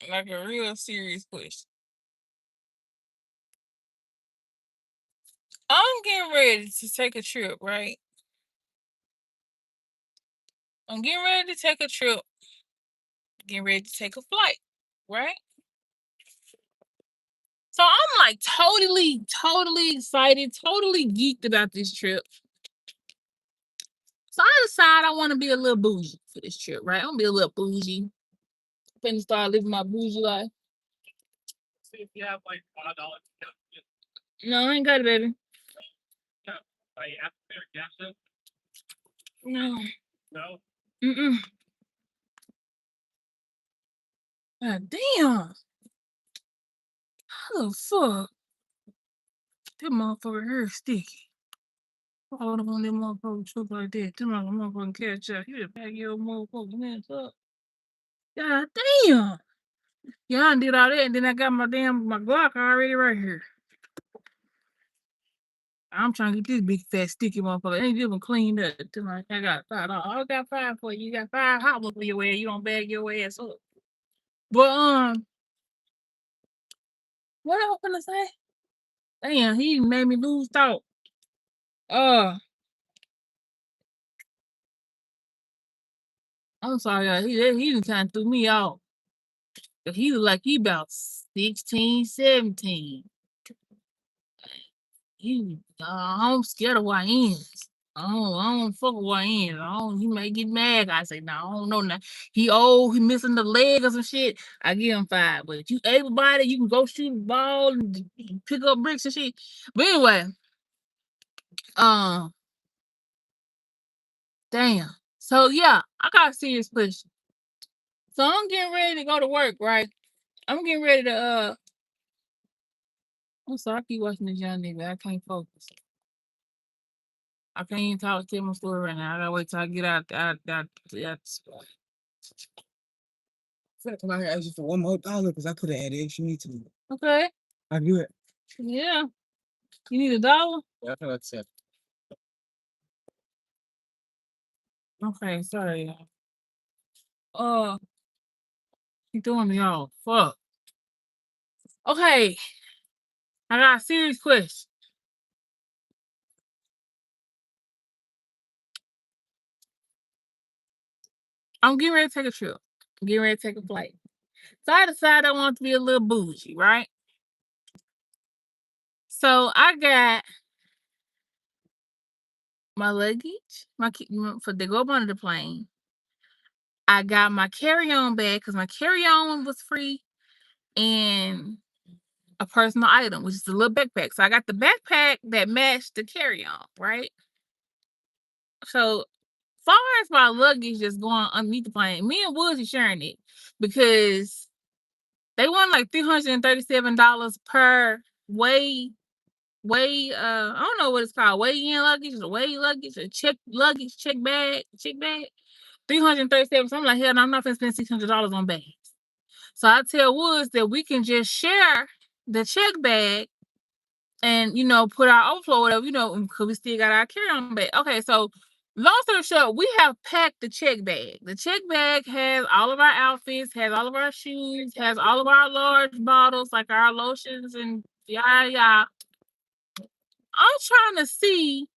Like a real serious question. I'm getting ready to take a trip, right? I'm getting ready to take a trip, getting ready to take a flight, right? So I'm like totally excited, totally geeked about this trip. So I decide I want to be a little bougie for this trip, right? I'm gonna be a little bougie. Finna start living my bougie life. See if you have like $5. No, I ain't got it, baby. No. No. Mm-mm. God damn. How the fuck? That motherfucker here is sticky. I would have on that motherfucker trip like that. Them motherfucking catch up. You just pack your motherfucking ass up. God damn. Yeah, I did all that, and then I got my Glock already right here. I'm trying to get this big fat sticky motherfucker. Ain't even cleaned up. I got $5. I got 5 for you. You got 5 hot ones for your ass. You don't bag your ass up. But what I was gonna say? Damn, he made me lose thought. I'm sorry, he done kind of threw me off. He look like he about 16, 17. I'm scared of YNs. I don't fuck with YNs. He may get mad. I say, no, I don't know now. He old, he missing the leg or some shit. I give him 5. But if you able body, you can go shoot a ball and pick up bricks and shit. But anyway, damn. So yeah, I got a serious question. So I'm getting ready to go to work, right? I'm getting ready to I'm sorry, I keep watching this young nigga. I can't focus. I can't even tell my story right now. I gotta wait till I get out. I feel come out here ask you for $1 more because I could have added extra meat to it. Okay. I do it. Yeah. You need $1? Yeah, I think that's it. Okay, sorry, y'all. You throwing me off. Fuck. Okay. I got a serious question. I'm getting ready to take a trip. I'm getting ready to take a flight. So I decided I want to be a little bougie, right? So I got my luggage, for to go up on the plane. I got my carry-on bag because my carry-on was free and a personal item, which is a little backpack. So I got the backpack that matched the carry-on, right? So far as my luggage just going underneath the plane, me and Woods are sharing it because they want like $337 per I don't know what it's called, weigh-in luggage or weigh luggage or check bag. 337. So I'm like, hell no, I'm not gonna spend $600 on bags. So I tell Woods that we can just share the check bag and put our overflow, whatever, because we still got our carry-on bag. Okay, so long story short, we have packed the check bag. The check bag has all of our outfits, has all of our shoes, has all of our large bottles, like our lotions and yeah. I'm trying to see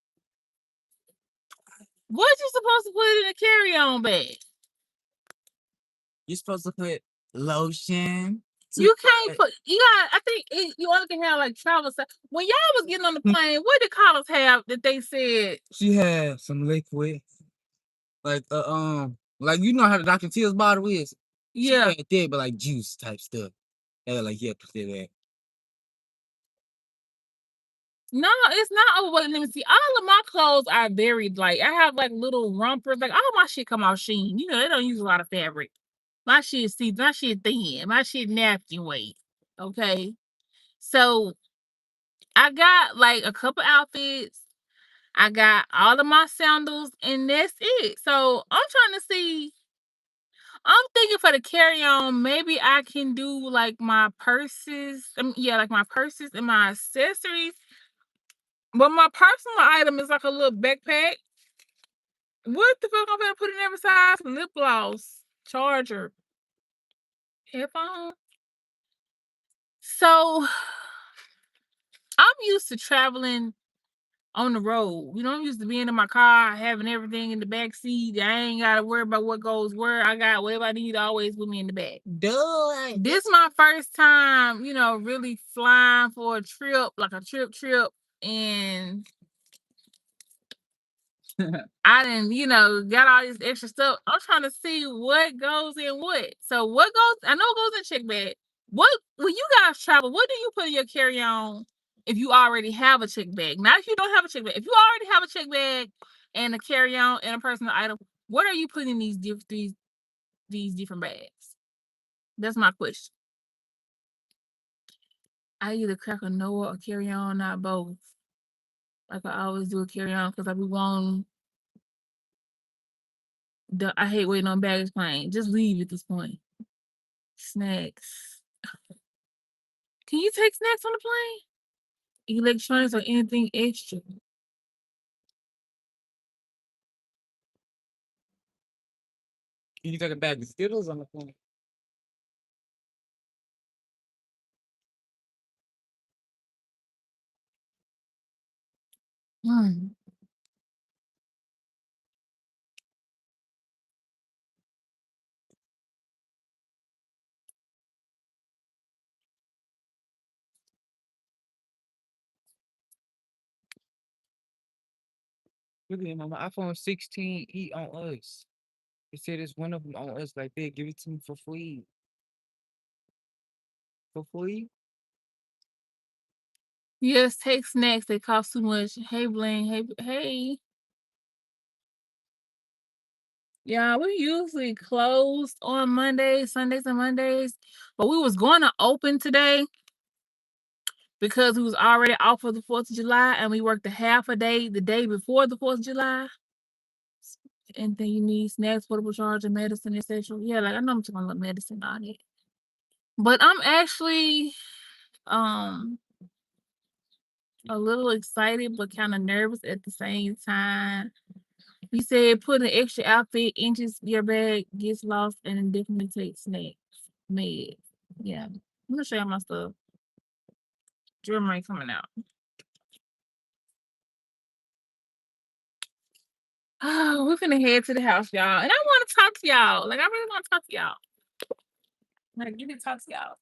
what you supposed to put in a carry-on bag. You're supposed to put lotion. You can't put. You got. I think you only can have like travel stuff. When y'all was getting on the plane, what did Carlos have that they said? She had some liquid, like like how the Dr. Teal's bottle is. Yeah, she had that, but like juice type stuff. Yeah, like put that. No, it's not overweight. Let me see. All of my clothes are very light. I have like little rompers. Like all my shit come out Sheen. They don't use a lot of fabric. My shit thin. My shit napkin weight. Okay. So I got like a couple outfits. I got all of my sandals, and that's it. So I'm trying to see. I'm thinking for the carry-on, maybe I can do like my purses. Like my purses and my accessories. But my personal item is like a little backpack. What the fuck I'm gonna put in every size? Lip gloss, charger, Headphones. So I'm used to traveling on the road. I'm used to being in my car, having everything in the back seat. I ain't gotta worry about what goes where. I got whatever I need always with me in the back. Duh. This my first time, really flying for a trip, like a trip, and I didn't, got all this extra stuff. I'm trying to see what goes in what. So what goes? I know it goes in check bag. What when you guys travel? What do you put in your carry on if you already have a check bag? Not if you don't have a check bag. If you already have a check bag and a carry on and a personal item, what are you putting in these different bags? That's my question. I either crack a Noah or carry on, not both. Like I always do a carry on because I be wanting. I hate waiting on baggage claim. Just leave at this point. Snacks. Can you take snacks on the plane? Electronics or anything extra? Can you take a bag of Skittles on the plane? Hmm. Look at my iPhone 16 on us. It said it's one of them on us like that. Give it to me for free. For free? Yes, take snacks. They cost too much. Hey, Bling. Hey. Yeah, we usually closed on Mondays, Sundays, and Mondays, but we was going to open today because we was already off for the 4th of July, and we worked a half a day the day before the 4th of July. Anything you need, snacks, portable charger, medicine, etc. Yeah, like I know I'm talking about medicine on it. But I'm actually um a little excited but kind of nervous at the same time. He said put an extra outfit into your bag, gets lost, and then definitely take snacks. Meds. Yeah. I'm gonna show you my stuff. Jewelry coming out. Oh, we're finna head to the house, y'all. And I want to talk to y'all. Like I really want to talk to y'all. Like, give me talk to y'all.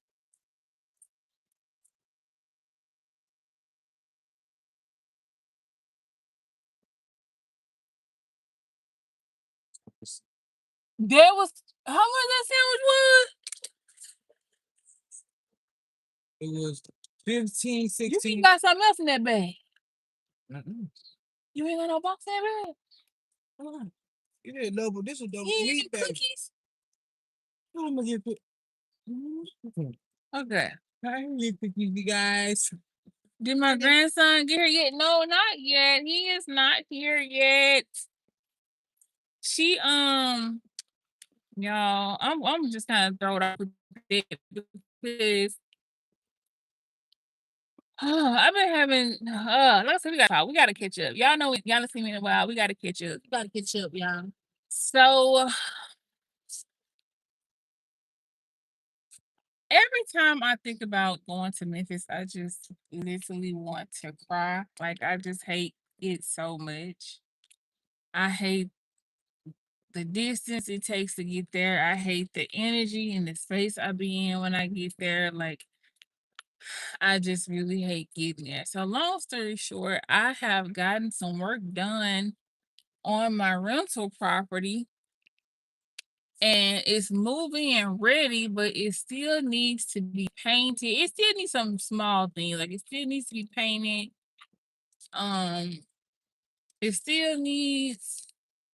There was how much that sandwich was? It was 15, You 16. got something else in that bag. Mm-mm. You ain't got no box in that bag. Mm. It is double. This is double You ain't meat got bag. cookies. I'm gonna get it. Okay. I get cookies, you guys. Did my grandson get here yet? No, not yet. He is not here yet. She y'all, I'm just kind of throw it off with it because I've been having like I said, we gotta talk. We gotta catch up. Y'all know y'all done seen me in a while. We gotta catch up. We gotta catch up, y'all. So every time I think about going to Memphis, I just literally want to cry. Like I just hate it so much. I hate the distance it takes to get there. I hate the energy and the space I be in when I get there. Like I just really hate getting there. So long story short, I have gotten some work done on my rental property and it's moving and ready, but it still needs to be painted. It still needs some small things, like it still needs to be painted. Um, it still needs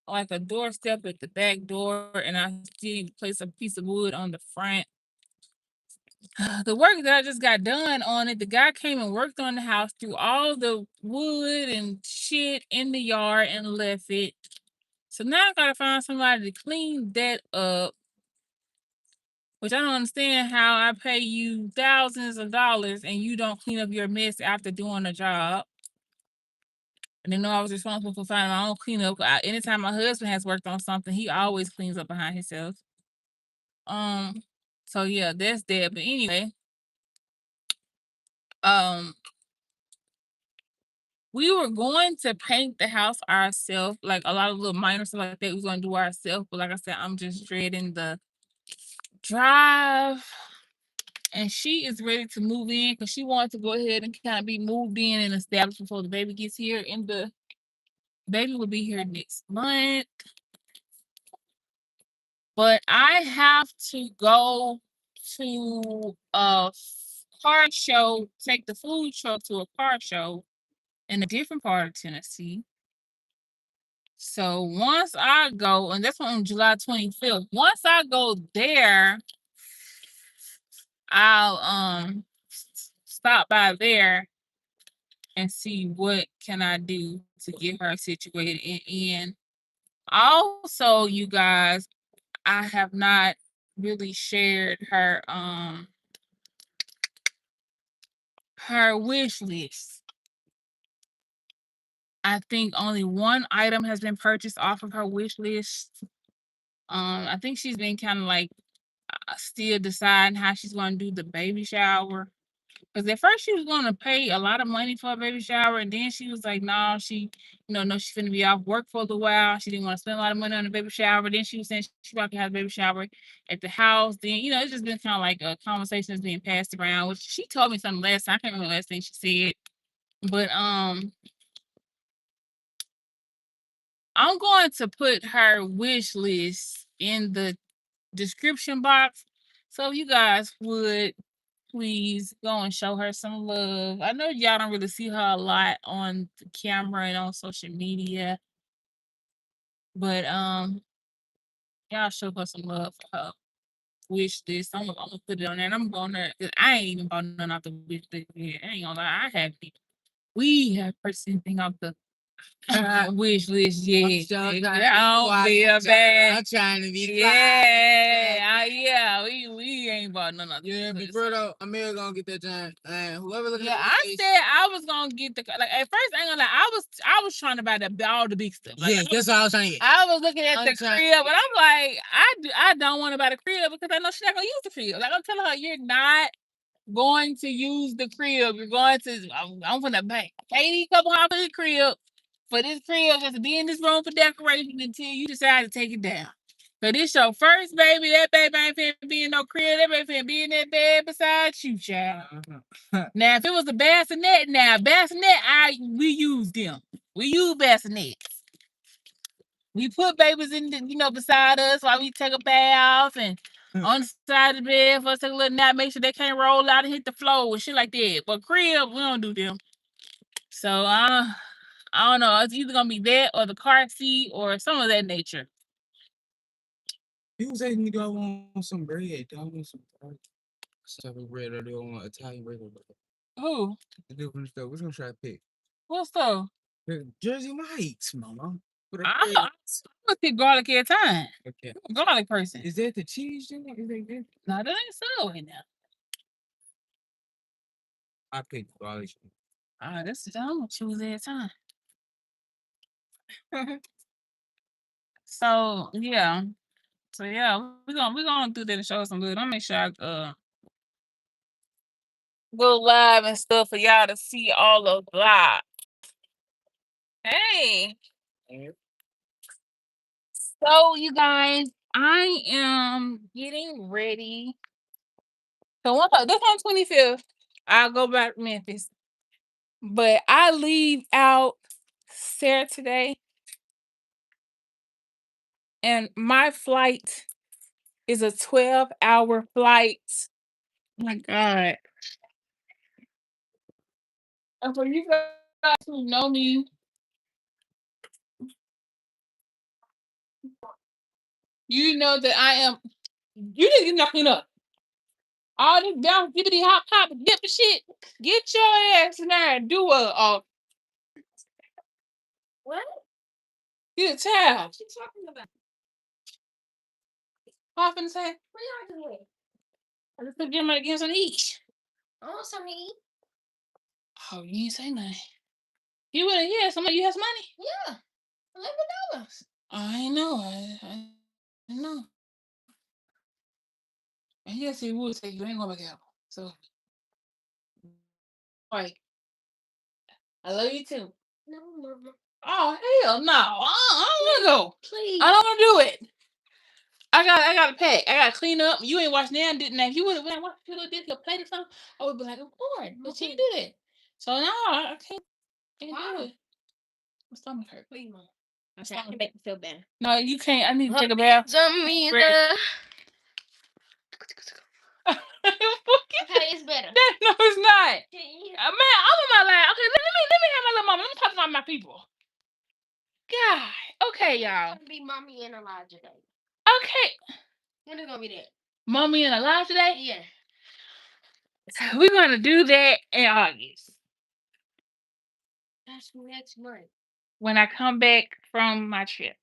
like a doorstep at the back door, and I still need to place a piece of wood on the front. The work that I just got done on it, the guy came and worked on the house, threw all the wood and shit in the yard and left it. So now I gotta find somebody to clean that up. Which I don't understand how I pay you thousands of dollars and you don't clean up your mess after doing a job. And they know I was responsible for finding my own cleanup. Anytime my husband has worked on something, he always cleans up behind himself. Um, So yeah, that's that. But anyway, um, we were going to paint the house ourselves, like a lot of little minor stuff like that. We was gonna do ourselves, but like I said, I'm just dreading the drive. And she is ready to move in because she wants to go ahead and kind of be moved in and established before the baby gets here. And the baby will be here next month. But I have to go to a car show, take the food truck to a car show in a different part of Tennessee. So once I go, and that's on July 25th, once I go there, I'll stop by there and see what can I do to get her situated and also you guys, I have not really shared her wish list. I think only one item has been purchased off of her wish list. I think she's been kind of like still deciding how she's going to do the baby shower. Because at first she was going to pay a lot of money for a baby shower, and then she was like, "No, no, she's gonna be off work for a little while. She didn't want to spend a lot of money on the baby shower." Then she was saying she about to have a baby shower at the house. Then it's just been kind of like a conversation that's being passed around. Which she told me something last time. I can't remember the last thing she said, but I'm going to put her wish list in the description box, so you guys would please go and show her some love. I know y'all don't really see her a lot on the camera and on social media, but y'all show her some love for her wish list. I'm gonna put it on there, and I'm going there because I ain't even bought none off the wish list yet. I ain't gonna lie, I haven't. We have purchased anything off the wish list, yeah. Don't feel bad. I'm trying to be yeah, we ain't bought none of Yeah, but bro, Amir gonna get that giant. Whoever looking yeah, at I said I was gonna get the like at first I ain't gonna lie, I was trying to buy all the big stuff. Like, yeah, that's what I was trying to get. I was looking at the crib and I'm like, I don't want to buy the crib because I know she's not gonna use the crib. Like I'm telling her, you're not going to use the crib. You're going to I'm gonna pay a couple hundred for the crib for this crib just to be in this room for decoration until you decide to take it down. So this your first baby. That baby ain't finna be in no crib. That baby finna be in that bed beside you, child. Now, if it was a bassinet, we use them. We use bassinets. We put babies in, beside us while we take a bath and on the side of the bed for us to take a little nap, make sure they can't roll out and hit the floor and shit like that. But crib, we don't do them. So I don't know. It's either gonna be that or the car seat or some of that nature. He was asking me, do I want some bread? Do I want some bread? Type of bread or do I want Italian bread? Who? The different stuff. Which one should I pick? What stuff? Jersey Mike's, mama. I'm gonna pick garlic every time. Okay. I'm a garlic person. Is that the cheese? Is that good? No, that ain't so right now. I pick garlic. This is I'm gonna choose every time. So yeah. So yeah, we're gonna do that and show some good. I'll make sure I go live and stuff for y'all to see all of live. Hey. So you guys, I am getting ready. So this on 25th, I'll go back to Memphis. But I leave out Saturday, and my flight is a 12-hour flight. Oh my God. And for you guys who know me, you know that I am. You need to get nothing up. All this down, gibbity hop hop, dip and shit. Get your ass in there and do a what? Get a towel. What you talking about? Pop and say, what y'all doing? I just put them against on each. I want something to eat. Oh, you didn't say nothing. You would have, yeah, somebody you have some money? Yeah. $11. I know. I know. And yes, he would say you ain't going back out. So, right. I love you too. No, Mama. Oh hell no! I don't want to go. Please. I don't want to do it. I got to pack. I got to clean up. You ain't watched now, didn't If you would have watched your plate or something, I would be like, of course, but she did it. So no, I can't do it. My stomach hurt. Please, Mom. Okay, I can make me feel better. No, you can't. I need to take a bath. Me okay, it's better. No, it's not. Man, I'm on my line. Okay, let me have my little mama. Let me talk to my people. God. Okay, y'all. It's gonna be Mommy and Elijah Day. Okay. When is gonna be that? Mommy and Elijah Day? Yeah. We're gonna do that in August. That's next month. When I come back from my trip.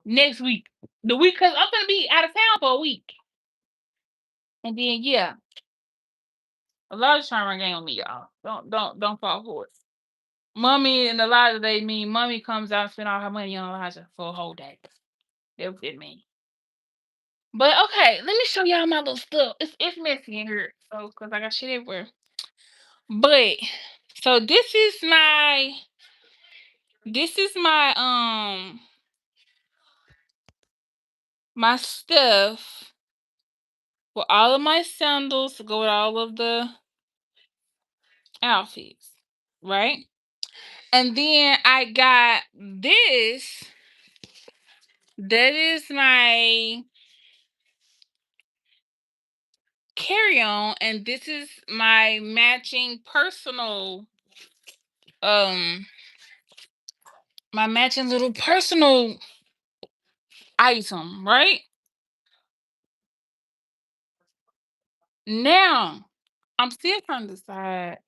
Next week. The week, cause I'm gonna be out of town for a week. And then yeah. Elijah's trying to run game on me, y'all. Don't fall for it. Mommy and Elijah, they mean mommy comes out and spend all her money on Elijah for a whole day. That's what it means. But okay, let me show y'all my little stuff. It's messy in here, so because I got shit everywhere. But so this is my my stuff for all of my sandals to go with all of the outfits, right? And then I got this. That is my carry-on, and this is my matching personal my matching little personal item, right? Now, I'm still trying to decide.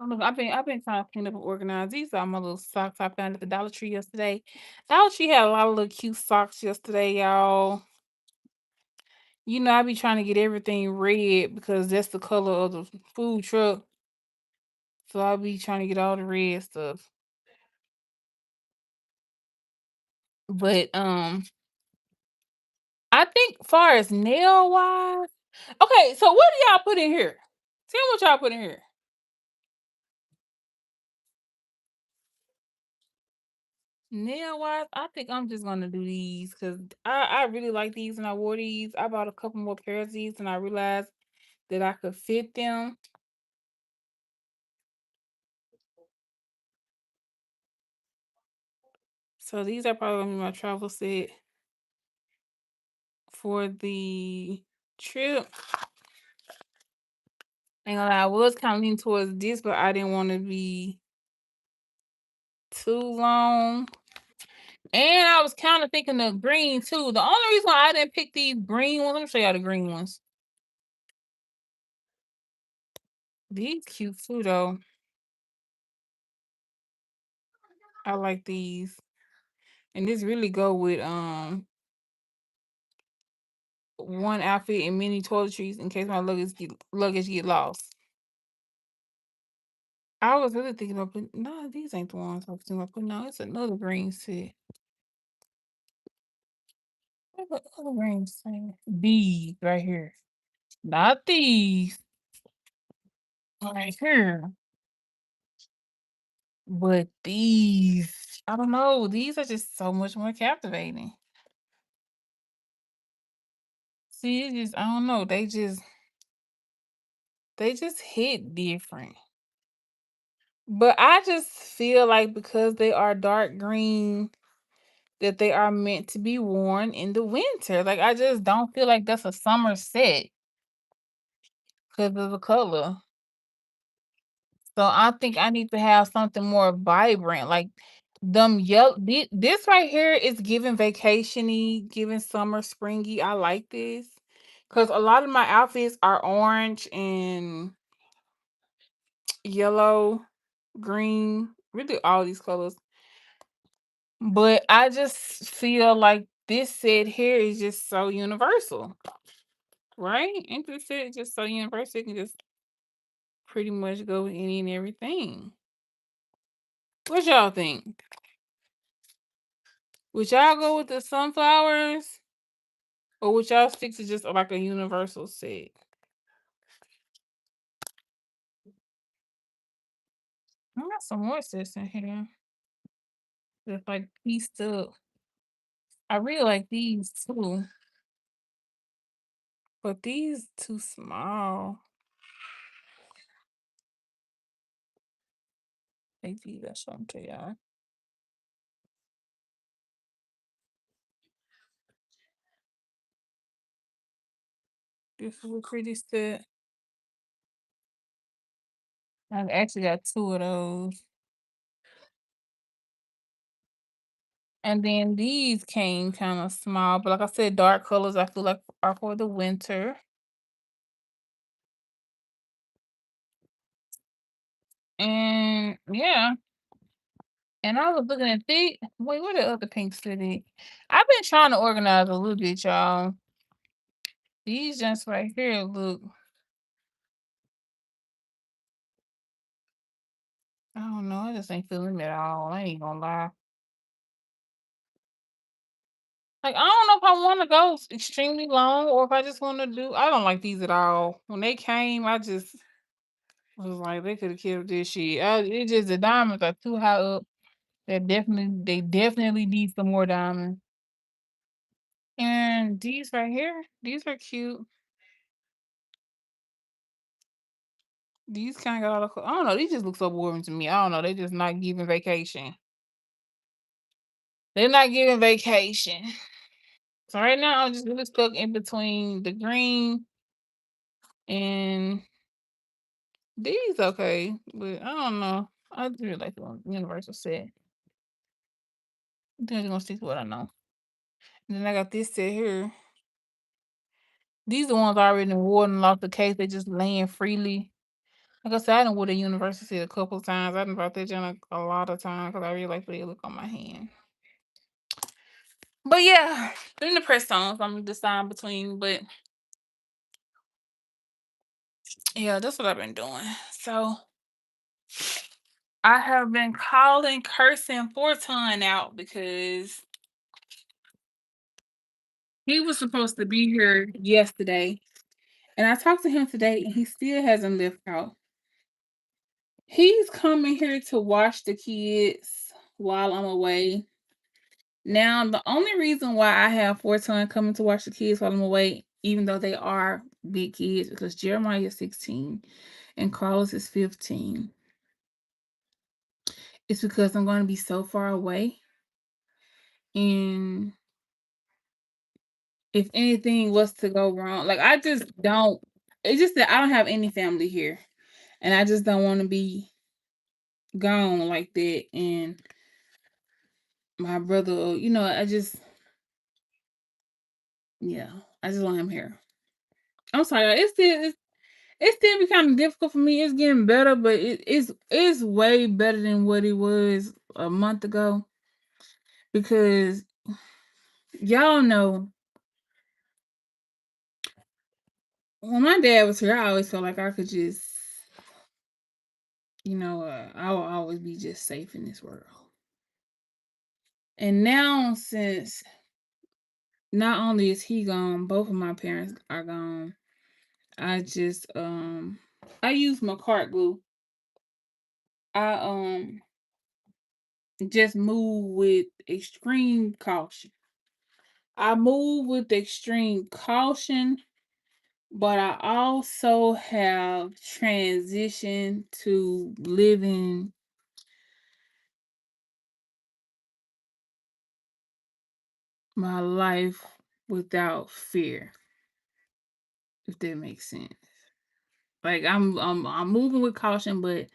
I don't know, I've been trying to clean up and organize. These are my little socks I found at the Dollar Tree yesterday. Dollar Tree had a lot of little cute socks yesterday, y'all. You know, I be trying to get everything red because that's the color of the food truck. So I'll be trying to get all the red stuff. But I think far as nail wise, okay. So what do y'all put in here? Tell me what y'all put in here. Nail wise, I think I'm just gonna do these because I really like these and I wore these. I bought a couple more pairs of these and I realized that I could fit them. So these are probably gonna be my travel set for the trip. Ain't gonna lie, I was kind of leaning towards this, but I didn't want to be too long. And I was kind of thinking of green too. The only reason why I didn't pick these green ones, let me show y'all the green ones. These cute too though. I like these. And this really go with one outfit and many toiletries in case my luggage get lost. I was really thinking about putting no, these ain't the ones I was thinking about putting on. It's another green set. What other green set? These right here. Not these. Right here. But these, I don't know. These are just so much more captivating. See, it just I don't know. They just hit different. But I just feel like because they are dark green, that they are meant to be worn in the winter. Like I just don't feel like that's a summer set because of the color. So I think I need to have something more vibrant, like them yellow. This right here is giving vacationy, giving summer springy. I like this because a lot of my outfits are orange and yellow, green, really all these colors. But I just feel like this set here is just so universal, right? Ain't this set just so universal? It can just pretty much go with any and everything. What y'all think? Would y'all go with the sunflowers? Or would y'all stick to just like a universal set? I got some more sets in here. That's like pieced up. I really like these too, but these too small. Like these, I show them to y'all. This is a pretty set. I've actually got two of those. And then these came kind of small, but like I said, dark colors I feel like are for the winter. And yeah, and I was looking at the wait, where the other pink city? I've been trying to organize a little bit, y'all. These just right here look, I don't know, I just ain't feeling it at all. I ain't gonna lie. Like, I don't know if I want to go extremely long or if I just want to do. I don't like these at all. When they came, I just was like, they could have killed this shit. It just the diamonds are too high up. They definitely need some more diamonds. And these right here, these are cute. These kind of got all the. I don't know. These just look so boring to me. I don't know. They just not giving vacation. They're not giving vacation. So right now, I'm just really stuck in between the green and these. Okay, but I don't know. I just really like the universal set. I think I'm gonna stick to what I know. And then I got this set here. These the ones I already worn off the case. They just laying freely. Like I said, I done wore the universal set a couple of times. I done brought that junk a lot of times because I really like the way it look on my hand. But yeah, then the press ons I'm deciding between. But yeah, that's what I've been doing. So I have been calling, cursing Forton out because he was supposed to be here yesterday. And I talked to him today and he still hasn't left out. He's coming here to watch the kids while I'm away. Now, the only reason why I have Forton coming to watch the kids while I'm away, even though they are big kids, because Jeremiah is 16 and Carlos is 15, it's because I'm going to be so far away. And if anything was to go wrong, like I just don't, it's just that I don't have any family here. And I just don't want to be gone like that. And my brother, yeah, I just want him here. I'm sorry, it's still be kind of difficult for me. It's getting better, but it's way better than what it was a month ago because y'all know when my dad was here, I always felt like I could just, I will always be just safe in this world. And now, since not only is he gone, both of my parents are gone. I just I use my cart glue. I just move with extreme caution. I move with extreme caution, but I also have transitioned to living my life without fear, if that makes sense. Like I'm moving with caution, but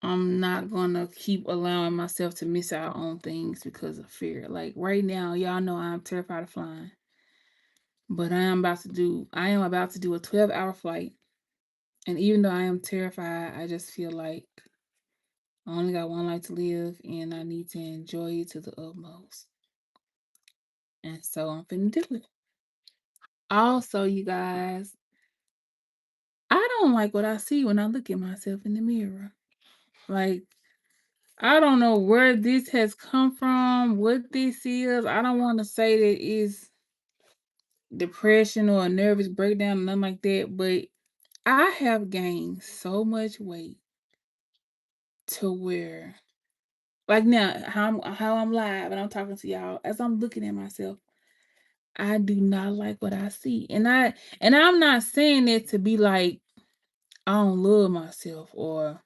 I'm not gonna keep allowing myself to miss out on things because of fear. Like right now, y'all know I'm terrified of flying. But I am about to do a 12-hour flight. And even though I am terrified, I just feel like I only got one life to live and I need to enjoy it to the utmost. And so I'm finna do it. Also, you guys, I don't like what I see when I look at myself in the mirror. Like I don't know where this has come from, what this is. I don't want to say that it's depression or a nervous breakdown or nothing like that, but I have gained so much weight to where, like now, how I'm live and I'm talking to y'all as I'm looking at myself, I do not like what I see, and I'm not saying it to be like I don't love myself or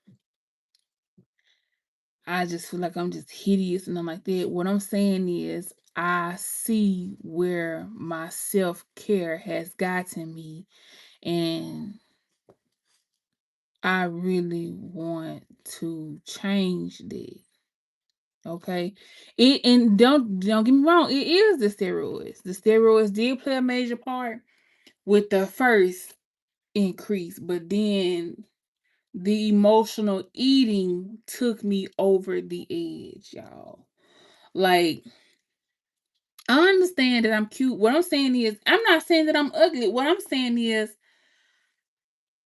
I just feel like I'm just hideous and I'm like that. What I'm saying is I see where my self-care has gotten me and I really want to change that. Okay. It and don't get me wrong, it is the steroids. The steroids did play a major part with the first increase, but then the emotional eating took me over the edge, y'all. Like, I understand that I'm cute. What I'm saying is, I'm not saying that I'm ugly. What I'm saying is,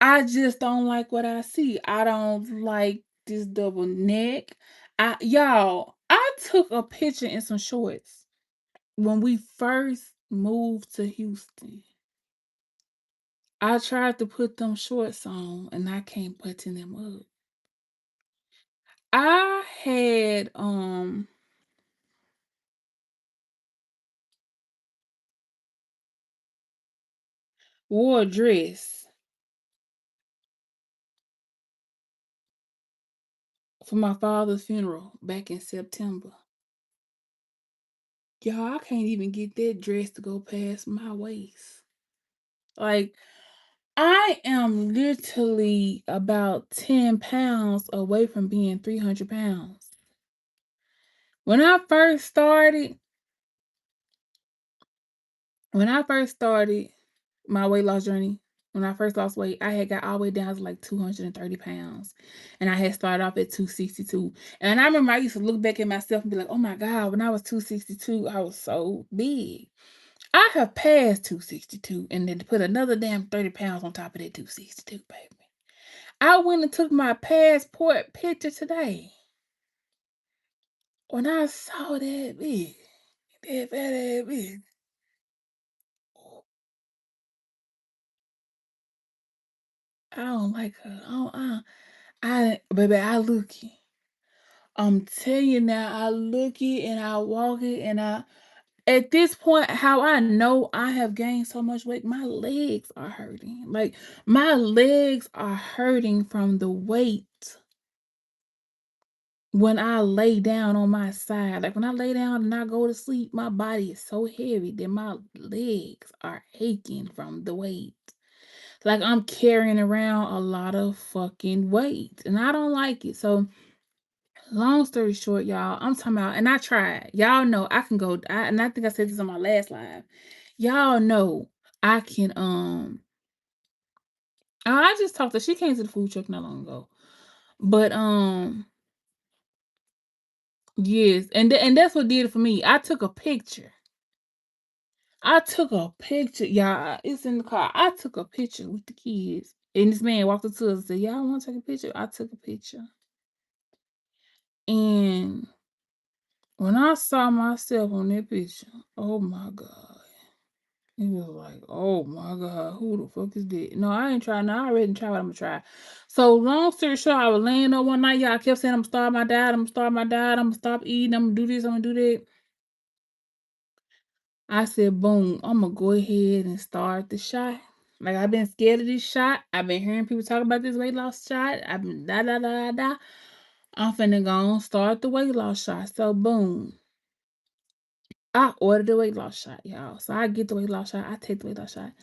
I just don't like what I see. I don't like this double neck. I took a picture in some shorts when we first moved to Houston. I tried to put them shorts on and I can't button them up. I had wore a dress for my father's funeral back in September. Y'all, I can't even get that dress to go past my waist. Like, I am literally about 10 pounds away from being 300 pounds. When I first started, when I first started my weight loss journey, when I first lost weight, I had got all the way down to like 230 pounds. And I had started off at 262. And I remember I used to look back at myself and be like, oh my God, when I was 262, I was so big. I have passed 262 and then to put another damn 30 pounds on top of that 262, baby. I went and took my passport picture today. When I saw that bitch, that fat ass bitch, I don't like her. Baby, I look it. I'm telling you now, I look it and I walk it and at this point, how I know I have gained so much weight, my legs are hurting. Like my legs are hurting from the weight when I lay down on my side. Like when I lay down and I go to sleep, my body is so heavy that my legs are aching from the weight. Like I'm carrying around a lot of fucking weight and I don't like it. So long story short, y'all, I'm talking about, and I tried. Y'all know I can go, and I think I said this on my last live. Y'all know I can, I just talked to, she came to the food truck not long ago. But, yes, and that's what did it for me. I took a picture. I took a picture, y'all. It's in the car. I took a picture with the kids. And this man walked up to us and said, y'all want to take a picture? I took a picture. And when I saw myself on that picture, oh my God. He was like, "Oh my God, who the fuck is that?" No, I ain't trying. No, I already tried what I'm gonna try. So long story short, I was laying there one night. Y'all kept saying I'm gonna start my diet. I'm gonna start my diet. I'm gonna stop eating. I'm gonna do this. I'm gonna do that. I said, "Boom! I'm gonna go ahead and start the shot." Like I've been scared of this shot. I've been hearing people talk about this weight loss shot. I've been da da da da da. I'm finna go and start the weight loss shot. So boom. I ordered the weight loss shot, y'all. So I get the weight loss shot. I take the weight loss shot.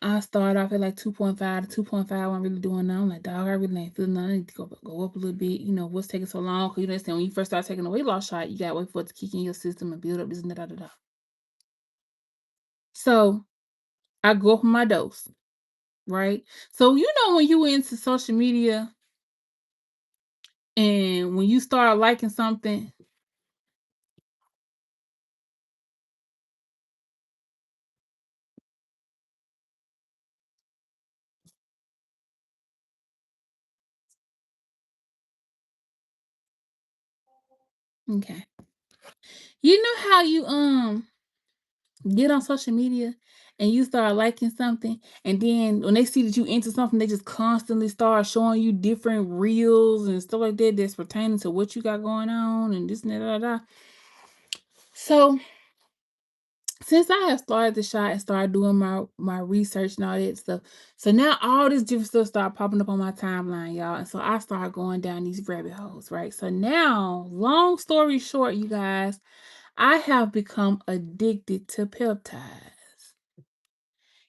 I started off at like 2.5 to 2.5. I'm really doing now. I'm like, dog, I really ain't feeling nothing. I need to go up a little bit. You know, what's taking so long? Because you understand when you first start taking a weight loss shot, you got to wait for it to kick in your system and build up this and da da da da. So I go up my dose, right? So, you know, when you into social media and when you start liking something, Okay. You know how you get on social media and you start liking something, and then when they see that you into something, they just constantly start showing you different reels and stuff like that that's pertaining to what you got going on and this and that. Da, da, da. So since I have started the shot and started doing my research and all that stuff, so now all this different stuff start popping up on my timeline, y'all. And so I start going down these rabbit holes, right? So now, long story short, you guys, I have become addicted to peptides.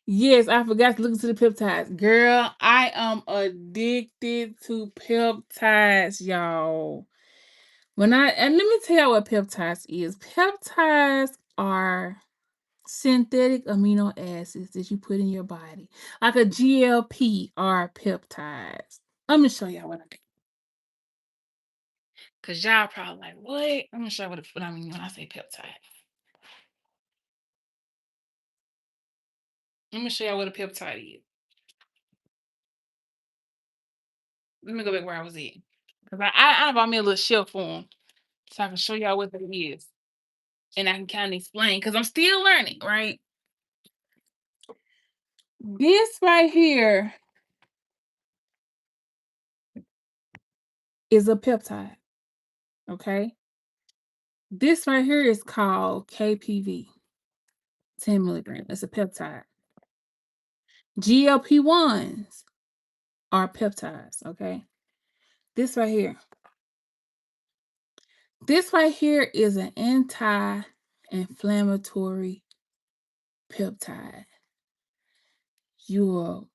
Yes, I forgot to look into the peptides. Girl, I am addicted to peptides, y'all. And let me tell you what peptides is. Peptides are synthetic amino acids that you put in your body, like a GLP or peptides. I'm gonna show y'all what I mean. Cause y'all probably like, what? I'm gonna show you what I mean when I say peptide. I'm gonna show y'all what a peptide is. Let me go back where I was at. Cause I bought me a little shelf for them so I can show y'all what that is. And I can kind of explain because I'm still learning, right? This right here is a peptide. Okay. This right here is called KPV, 10 milligrams. It's a peptide. GLP-1s are peptides. Okay. This right here. This right here is an anti-inflammatory peptide. You will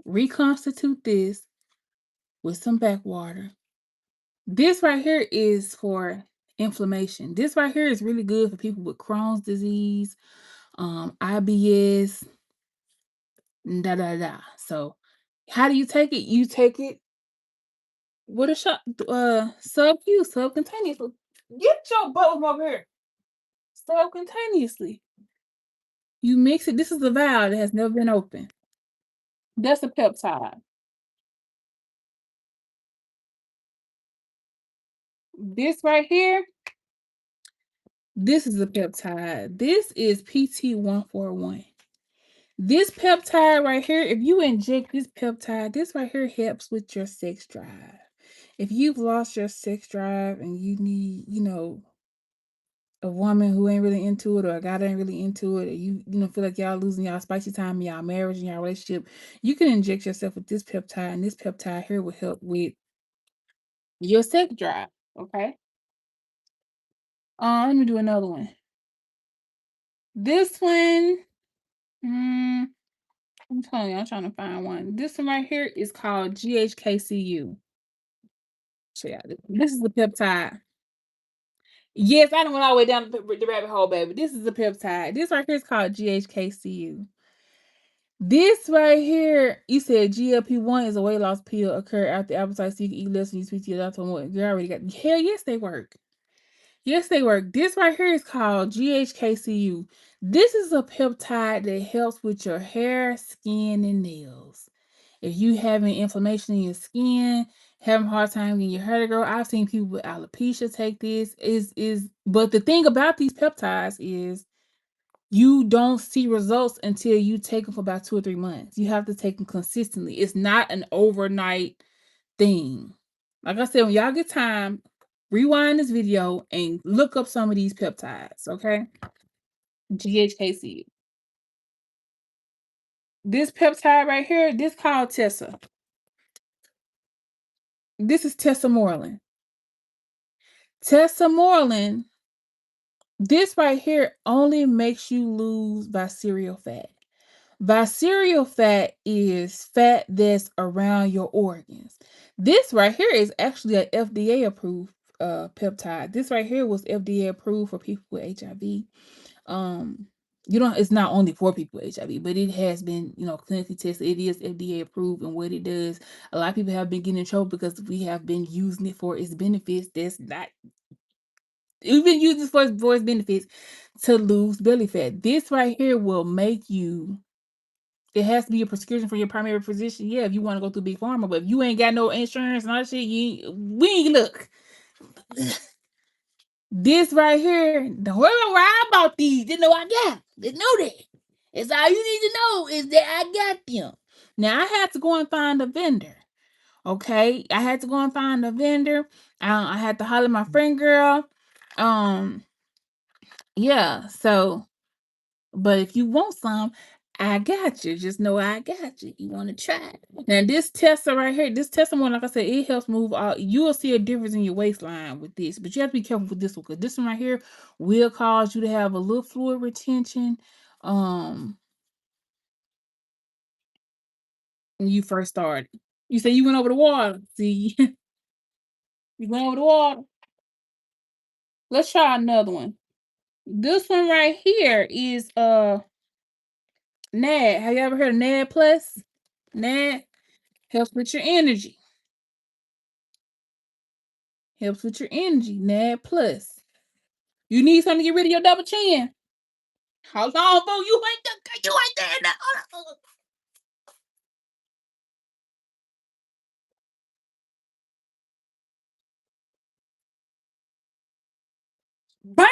reconstitute this with some backwater. This right here is for inflammation. This right here is really good for people with Crohn's disease, IBS, da da da. So, how do you take it? You take it with a shot, sub-Q, subcutaneously. Get your butt from over here. Subcutaneously. You mix it. This is a valve that has never been opened. That's a peptide. This right here, this is a peptide. This is PT141. This peptide right here, if you inject this peptide, this right here helps with your sex drive. If you've lost your sex drive and you need, a woman who ain't really into it or a guy that ain't really into it, or you feel like y'all losing y'all spicy time in y'all marriage and y'all relationship, you can inject yourself with this peptide, and this peptide here will help with your sex drive. Okay. Let me do another one. This one, mm, I'm telling you, I'm trying to find one. This one right here is called GHKCU. So yeah, this is the peptide. Yes, I done went all the way down the rabbit hole, baby. This is a peptide. This right here is called GHKCU. This right here, you said GLP-1 is a weight loss pill occur after appetite, so you can eat less and you speak to your doctor. You already got. Hell yes, they work. Yes, they work. This right here is called GHKCU. This is a peptide that helps with your hair, skin, and nails. If you having inflammation in your skin, having a hard time getting your hair to grow, I've seen people with alopecia take this. But the thing about these peptides is you don't see results until you take them for about 2 or 3 months. You have to take them consistently. It's not an overnight thing. Like I said, when y'all get time, rewind this video and look up some of these peptides, okay? GHKC. This peptide right here, this called Tessa. This is Tessamorelin. Tessamorelin, this right here only makes you lose visceral fat. Visceral fat is fat that's around your organs. This right here is actually a FDA approved peptide. This right here was FDA approved for people with HIV. It's not only for people with HIV, but it has been, clinically tested. It is FDA approved, and what it does, a lot of people have been getting in trouble because we have been using it for its benefits. We've been using this for its benefits to lose belly fat. This right here will make you. It has to be a prescription from your primary physician. Yeah, if you want to go through big pharma, but if you ain't got no insurance and all that shit, we ain't look. This right here, don't worry about these. You know I got. Just know that. It's all you need to know is that I got them. Now I had to go and find a vendor. Okay, I had to go and find a vendor. I had to holler at my friend girl. Um, yeah. So, but if you want some, I got you. Just know I got you. You want to try it. Now this tester right here, this tester one, like I said, it helps move all. You will see a difference in your waistline with this, but you have to be careful with this one because this one right here will cause you to have a little fluid retention. Um, when you first started, you say you went over the water. See, you went over the water. Let's try another one. This one right here is NAD. Have you ever heard of NAD Plus? NAD helps with your energy. Helps with your energy. NAD Plus. You need something to get rid of your double chin. Hold on, boo. You ain't there now. Hold on. Bam!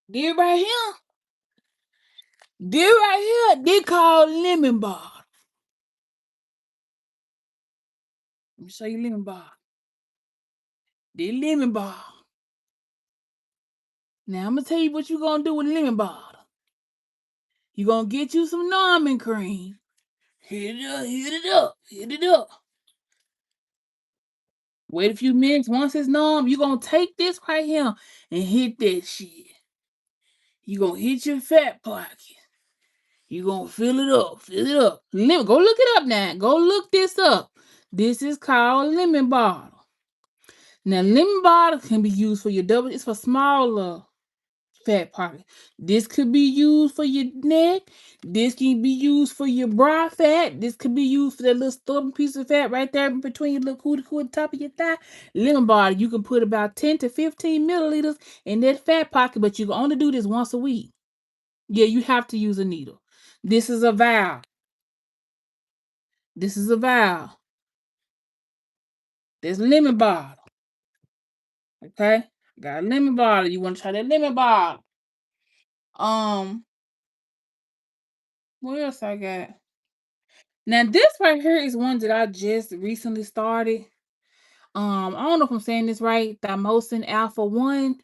This right here. This right here. They called lemon bar. Let me show you lemon bar. This lemon bar. Now I'm gonna tell you what you gonna do with lemon bar. You gonna get you some numbing cream. Hit it up, hit it up, hit it up. Wait a few minutes. Once it's numb, you gonna take this right here and hit that shit. You gonna hit your fat pocket. You gonna fill it up, fill it up. Go look it up now. Go look this up. This is called lemon bottle. Now, lemon bottle can be used for your double. It's for smaller fat pocket. This could be used for your neck. This can be used for your bra fat. This could be used for that little stubborn piece of fat right there between your little cuticle and top of your thigh. Lemon bottle, you can put about 10 to 15 milliliters in that fat pocket, but you can only do this once a week. Yeah, you have to use a needle. This is a vial. This is a vial. There's lemon bottle. Okay? Got a lemon bottle. You want to try that lemon bottle. Um, what else I got? Now this right here is one that I just recently started. I don't know if I'm saying this right. Thymosin alpha 1.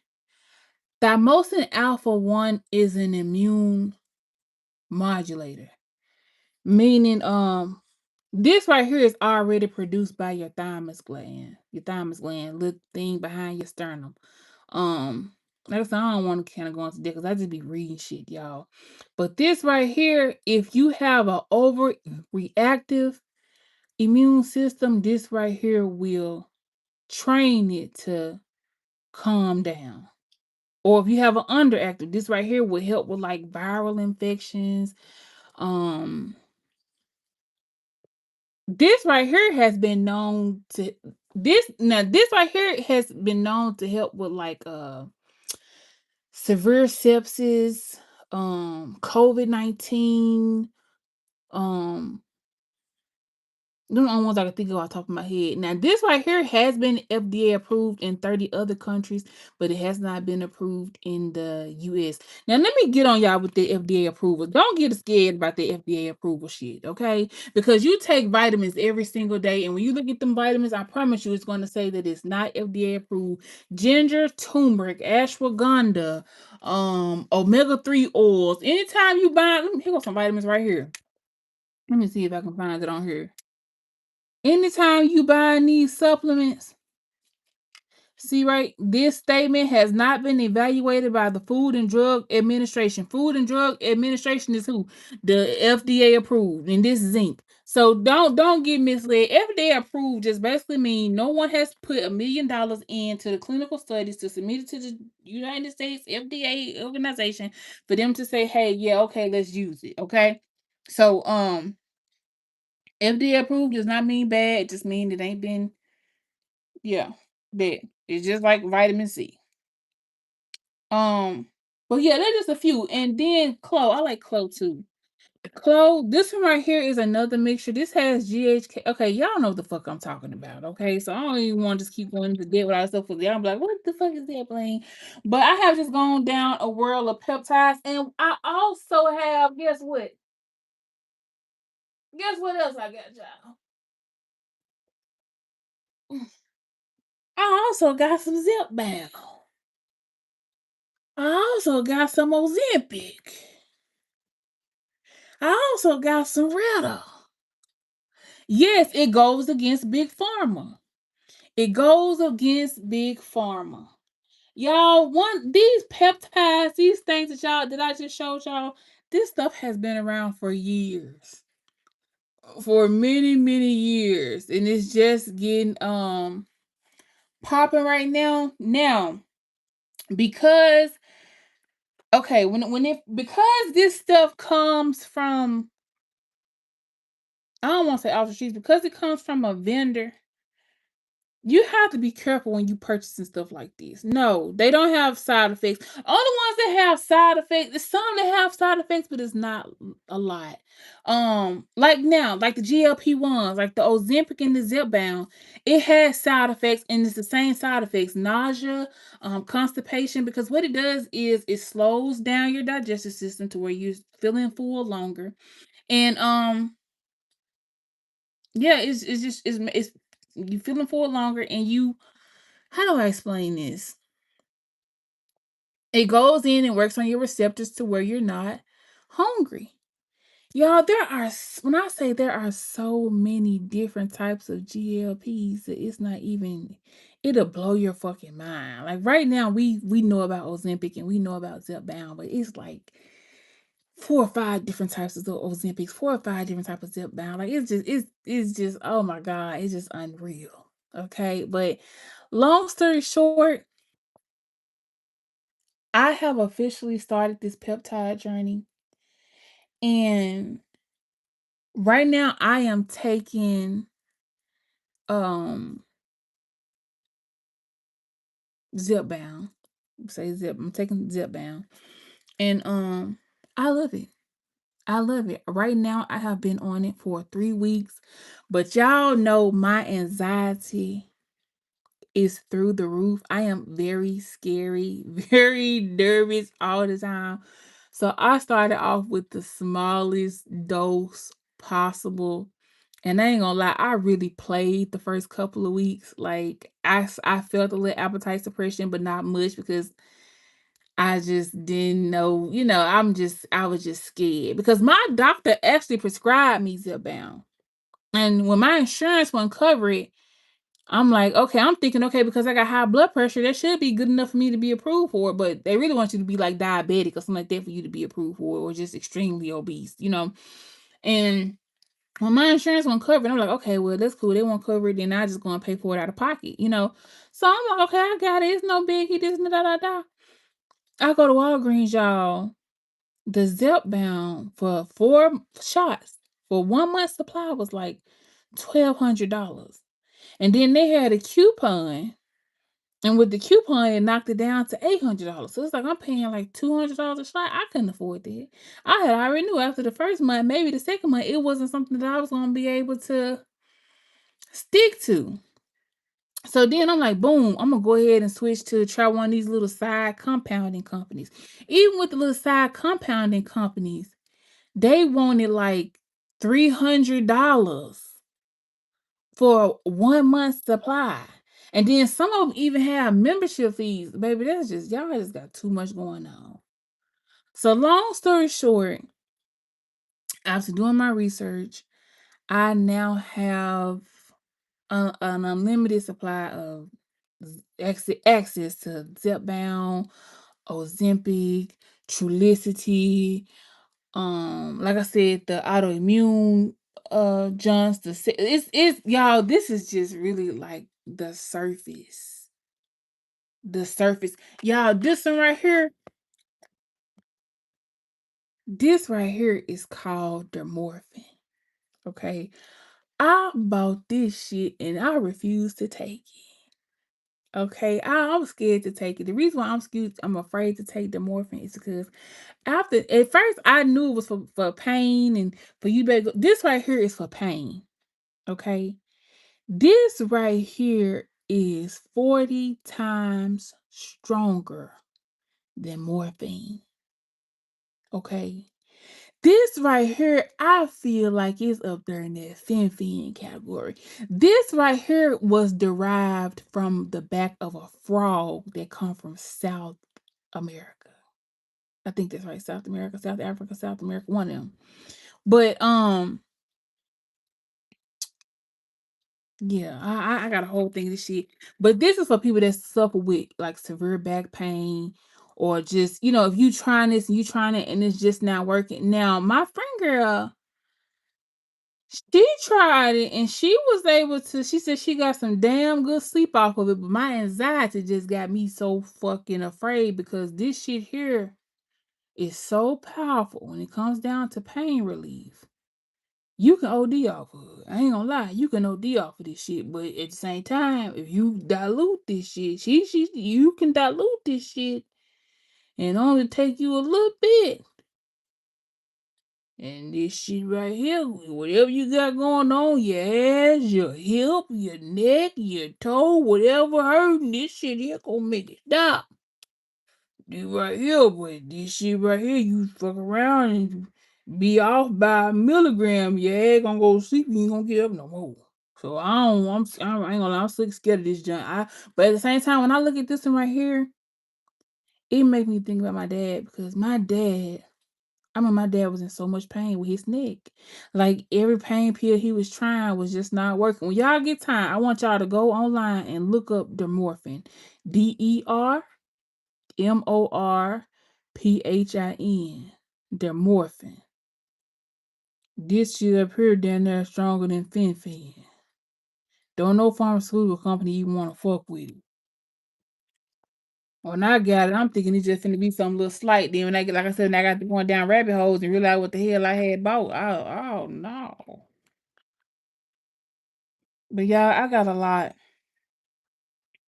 Thymosin alpha 1 is an immune modulator. Meaning this right here is already produced by your thymus gland. Your thymus gland, little thing behind your sternum. Like I said, I don't want to kind of go into that because I just be reading shit, y'all. But this right here, if you have a overreactive immune system, this right here will train it to calm down. Or if you have an underactive, this right here will help with like viral infections. Um, this right here has been known to this right here has been known to help with like severe sepsis, COVID-19, um, them the only ones I can think of off the top of my head. Now, this right here has been FDA approved in 30 other countries, but it has not been approved in the US. Now, let me get on y'all with the FDA approval. Don't get scared about the FDA approval shit, okay? Because you take vitamins every single day, and when you look at them vitamins, I promise you it's going to say that it's not FDA approved. Ginger, turmeric, ashwagandha, omega-3 oils. Anytime you buy, here go some vitamins right here. Let me see if I can find it on here. Anytime you buying these supplements, see right, this statement has not been evaluated by the Food and Drug Administration. Food and Drug Administration is who? The FDA approved, and this is zinc. So don't get misled. FDA approved just basically mean no one has put $1 million into the clinical studies to submit it to the United States FDA organization for them to say, hey, yeah, okay, let's use it. Okay. So FDA approved does not mean bad, it just mean it ain't been. Yeah, that it's just like vitamin C. Um, but yeah, there's just a few. And then clove. I like clove too. Chloe, this one right here is another mixture. This has GHK. Okay, y'all know what the fuck I'm talking about. Okay, so I don't even want to just keep going to get what I stuff with y'all. I'm like, what the fuck is that, Bling? But I have just gone down a world of peptides, and I also have guess what? Guess what else I got, y'all? I also got some Zip Bang. I also got some Ozempic. I also got some Retta. Yes, it goes against Big Pharma. It goes against Big Pharma. Y'all, these peptides, these things that I just showed y'all, this stuff has been around for years. For many, many years. And it's just getting popping right now. Now, because okay, because this stuff comes from, I don't want to say Ultra Cheese, because it comes from a vendor. You have to be careful when you purchasing stuff like this. No, they don't have side effects. Only ones that have side effects, there's some that have side effects, but it's not a lot. Like now, like the GLP-1s, like the Ozempic and the Zepbound, it has side effects, and it's the same side effects: nausea, constipation. Because what it does is it slows down your digestive system to where you're feeling full longer, and yeah, it's just it's you feeling full longer, and you, how do I explain this? It goes in and works on your receptors to where you're not hungry. Y'all, when I say there are so many different types of GLPs that it's not even, it'll blow your fucking mind. Like right now, we know about Ozempic and we know about Zepbound, but it's like 4 or 5 different types of Ozempics, 4 or 5 different types of Zepbound. Like it's just oh my god, it's just unreal. Okay, but long story short, I have officially started this peptide journey, and right now I am taking um Zipbound. Say Zip. I'm taking Zipbound, and I love it. I love it. Right now I have been on it for 3 weeks, but y'all know my anxiety is through the roof. I am very scary, very nervous all the time. So I started off with the smallest dose possible. And I ain't gonna lie, I really played the first couple of weeks. Like I felt a little appetite suppression, but not much because I just didn't know, I was just scared because my doctor actually prescribed me Zipbound. And when my insurance won't cover it, I'm like, okay, I'm thinking, okay, because I got high blood pressure, that should be good enough for me to be approved for it. But they really want you to be like diabetic or something like that for you to be approved for it, or just extremely obese. And when my insurance won't cover it, I'm like, okay, well, that's cool. They won't cover it, then I just gonna pay for it out of pocket. So I'm like, okay, I got it. It's no biggie. This and da da da. I go to Walgreens, y'all. The Zepbound for 4 shots for 1 month supply was like $1,200. And then they had a coupon. And with the coupon, it knocked it down to $800. So it's like I'm paying like $200 a shot. I couldn't afford that. I had already knew after the first month, maybe the second month, it wasn't something that I was going to be able to stick to. So then I'm like, boom, I'm going to go ahead and switch to try one of these little side compounding companies. Even with the little side compounding companies, they wanted like $300 for 1 month supply. And then some of them even have membership fees. Baby, that's just, y'all just got too much going on. So long story short, after doing my research, I now have an unlimited supply of access to Zepbound, Ozempic, Trulicity, like I said, the autoimmune Johns, it's y'all, this is just really like the surface. The surface. Y'all, this right here is called Dermorphin. Okay. I bought this shit and I refuse to take it. Okay, I'm scared to take it. The reason why I'm afraid to take the morphine is because after at first I knew it was for pain and for you better go, this right here is for pain. Okay. This right here is 40 times stronger than morphine. Okay. This right here, I feel like it's up there in that fen category. This right here was derived from the back of a frog that come from South America. I think that's right, South America, South Africa, South America, one of them. But yeah, I got a whole thing of this shit. But this is for people that suffer with like severe back pain or just, if you trying this and you trying it and it's just not working. Now, my friend girl, she tried it and she was able to, she said she got some damn good sleep off of it, but my anxiety just got me so fucking afraid because this shit here is so powerful when it comes down to pain relief. You can OD off of it. I ain't gonna lie, you can OD off of this shit, but at the same time, if you dilute this shit, you can dilute this shit and only take you a little bit. And this shit right here, whatever you got going on, your ass, your hip, your neck, your toe, whatever hurting, this shit here gonna make it stop. This right here, but this shit right here, you fuck around and be off by a milligram, your ass gonna go to sleep, you ain't gonna get up no more. So I ain't gonna lie, I'm sick scared of this junk. But at the same time, when I look at this one right here, it make me think about my dad because my dad was in so much pain with his neck. Like every pain pill he was trying was just not working. When y'all get time, I want y'all to go online and look up Dermorphin. DERMORPHIN. Dermorphin. This shit up here down there stronger than Fen. Don't no pharmaceutical company you want to fuck with it. When I got it, I'm thinking it's just finna be some little slight. Then when I get, like I said, when I got to going down rabbit holes and realize what the hell I had bought. Oh no. But y'all, I got a lot.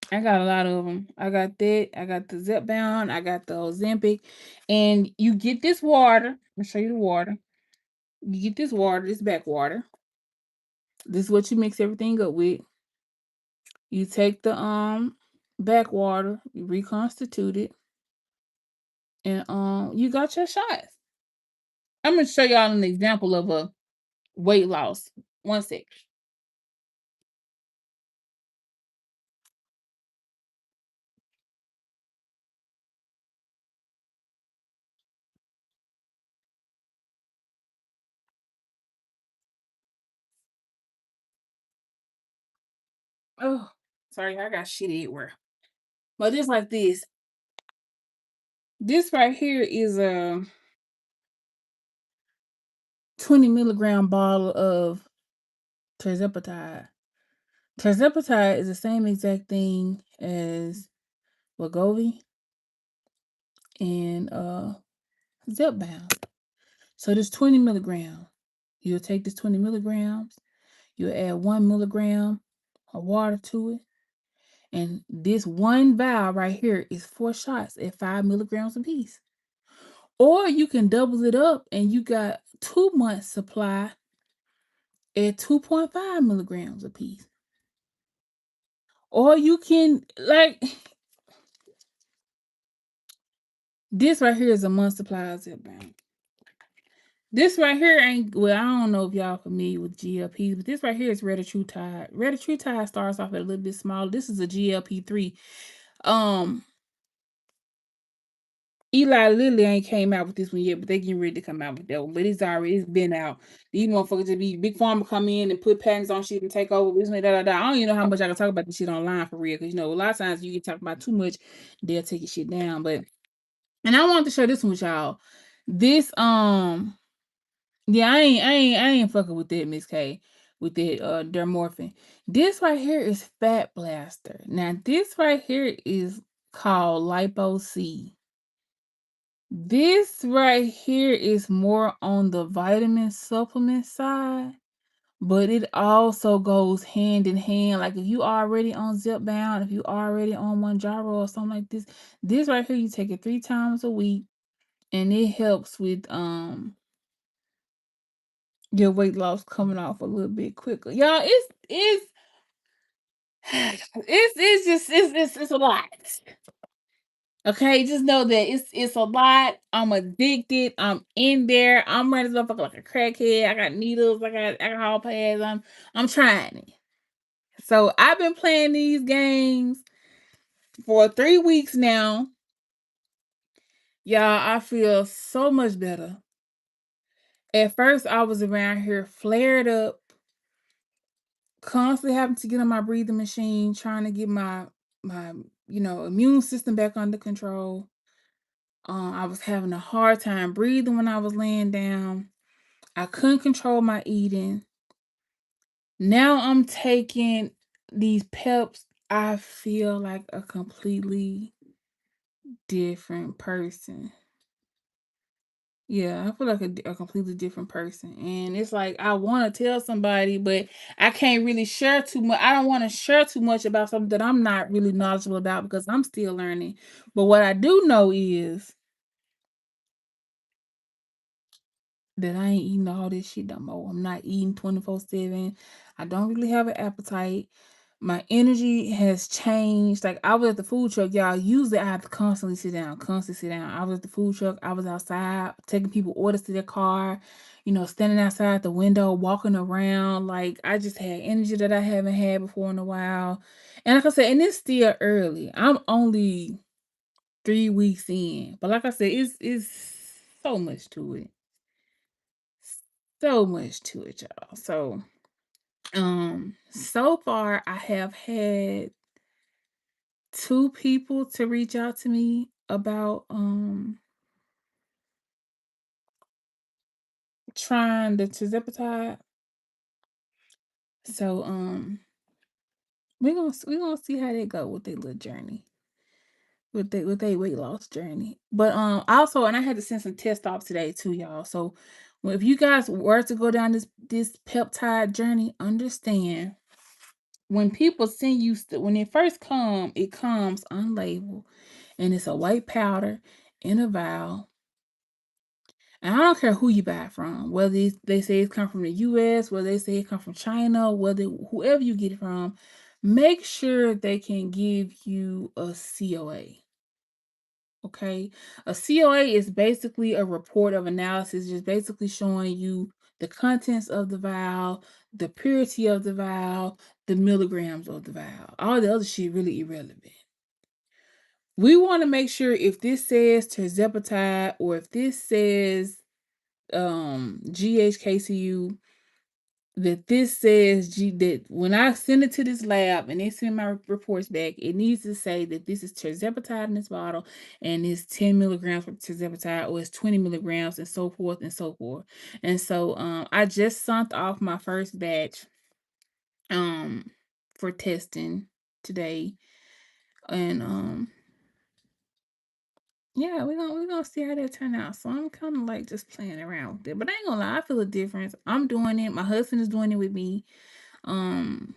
I got a lot of them. I got that. I got the Zepbound. I got the Ozempic. And you get this water. I'll show you the water. You get this water, this back water. This is what you mix everything up with. You take the back water, you reconstitute it, and you got your shots. I'm gonna show y'all an example of a weight loss. One sec. Oh, sorry, I got shit everywhere. But it's like this. This right here is a 20 milligram bottle of terzepatide. Terzepatide is the same exact thing as Wegovy and Zepbound. So this 20 milligrams. You'll take this 20 milligrams, you'll add 1 milligram of water to it. And this one vial right here is 4 shots at 5 milligrams apiece. Or you can double it up and you got 2 months supply at 2.5 milligrams apiece. Or you can this right here is a month supply of Zepbound. This right here ain't, well, I don't know if y'all familiar with GLPs, but this right here is retatrutide. Retatrutide starts off at a little bit smaller. This is a GLP-3. Um, Eli Lilly ain't came out with this one yet, but they getting ready to come out with that one. But it's been out. These motherfuckers just be big pharma come in and put patents on shit and take over this and da. I don't even know how much I can talk about this shit online for real. Cause a lot of times you get talk about too much, they'll take your shit down. But and I wanted to share this one with y'all. This yeah, I ain't fucking with that, Miss K, with that Dermorphin. This right here is Fat Blaster. Now this right here is called Lipo C. This right here is more on the vitamin supplement side, but it also goes hand in hand. Like if you already on Zipbound, if you already on one gyro or something like this right here, you take it 3 times a week, and it helps with your weight loss coming off a little bit quicker. Y'all, it's it's just it's a lot. Okay, just know that it's a lot. I'm addicted. I'm in there. I'm ready to fuck like a crackhead. I got needles. I got alcohol pads. I'm trying it. So I've been playing these games for 3 weeks now. Y'all, I feel so much better. At first, I was around here flared up, constantly having to get on my breathing machine, trying to get my immune system back under control. I was having a hard time breathing when I was laying down. I couldn't control my eating. Now I'm taking these peps. I feel like a completely different person. Yeah, I feel like a completely different person. And it's like I want to tell somebody, but I can't really share too much. I don't want to share too much about something that I'm not really knowledgeable about because I'm still learning. But what I do know is that I ain't eating all this shit no more. I'm not eating 24/7. I don't really have an appetite. My energy has changed. Like I was at the food truck, y'all. Usually I have to constantly sit down. I was at the food truck. I was outside taking people orders to their car, standing outside the window, walking around. Like I just had energy that I haven't had before in a while. And like I said, and it's still early. I'm only 3 weeks in, but like I said, it's so much to it. So much to it, y'all. So far I have had 2 people to reach out to me about trying the tirzepatide. So we're gonna see how they go with their little journey. With their weight loss journey. But also, and I had to send some test off today too, y'all. So if you guys were to go down this peptide journey, understand when people send you when it first it comes unlabeled, and it's a white powder in a vial. And I don't care who you buy it from, whether they say it's come from the US, whether they say it come from China, whether whoever you get it from, make sure they can give you a COA. Okay. A COA is basically a report of analysis, just basically showing you the contents of the vial, the purity of the vial, the milligrams of the vial. All the other shit really irrelevant. We want to make sure if this says terzepatide or if this says GHKCU, that this says that when I send it to this lab and they send my reports back, it needs to say that this is terzepatide in this bottle and it's 10 milligrams for terzepatide or it's 20 milligrams and so forth and so forth. And so I just sent off my first batch for testing today. And yeah, we're gonna see how that turn out. So I'm kind of like just playing around with it. But I ain't gonna lie, I feel a difference. I'm doing it. My husband is doing it with me. Um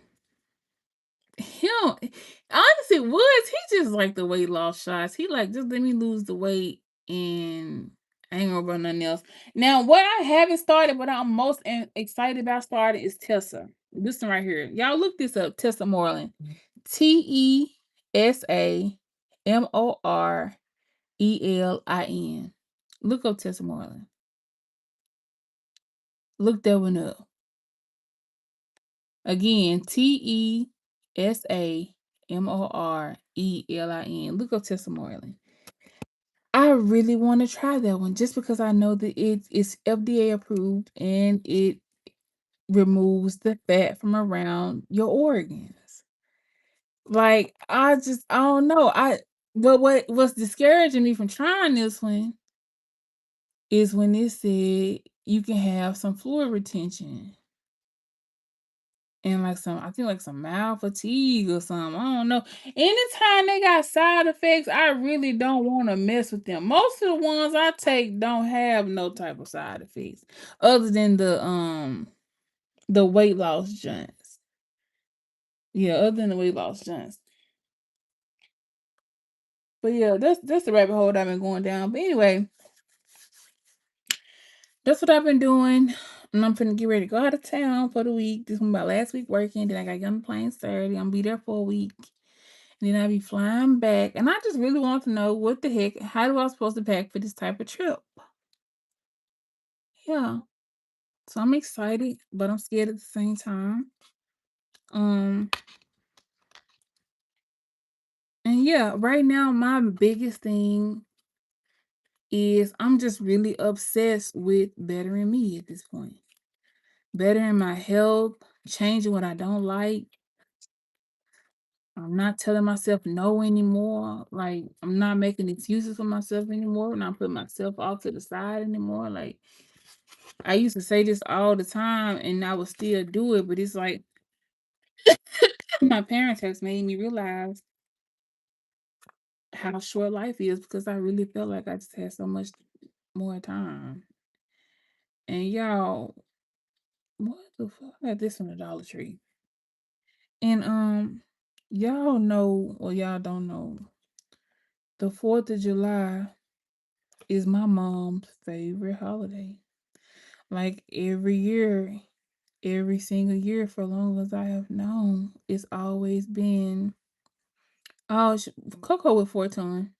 Him, honestly, Woods, he just like the weight loss shots. He like just let me lose the weight and I ain't gonna run nothing else. Now, what I haven't started, but I'm most excited about starting is Tessa. This one right here. Y'all look this up. Tessa Moreland. TESAMORELIN. Look up Tessa Moreland. Look that one up. Again, TESAMORELIN. Look up Tessa Moreland. I really want to try that one just because I know that it's FDA approved and it removes the fat from around your organs. Like I don't know. But what's discouraging me from trying this one is when it said you can have some fluid retention. And like I think like some mild fatigue or something. I don't know. Anytime they got side effects, I really don't want to mess with them. Most of the ones I take don't have no type of side effects other than the The weight loss joints. Yeah, other than the weight loss joints. But yeah, that's the rabbit hole that I've been going down. But anyway, that's what I've been doing. And I'm finna get ready to go out of town for the week. This was my last week working. Then I got to get on the plane Saturday. I'm gonna be there for a week. And then I'll be flying back. And I just really want to know what the heck, how do I supposed to pack for this type of trip? Yeah. So I'm excited, but I'm scared at the same time. Um, and yeah, right now my biggest thing is I'm just really obsessed with bettering me at this point. Bettering my health, changing what I don't like. I'm not telling myself no anymore. Like I'm not making excuses for myself anymore. I'm not putting myself off to the side anymore. Like I used to say this all the time and I would still do it, but it's like my parents has made me realize how short life is because I really felt like I just had so much more time. And y'all, what the fuck? I got this from the Dollar Tree. And y'all know or y'all don't know, the 4th of July is my mom's favorite holiday. Like every year, every single year for long as I have known, it's always been oh Coco with Fortune.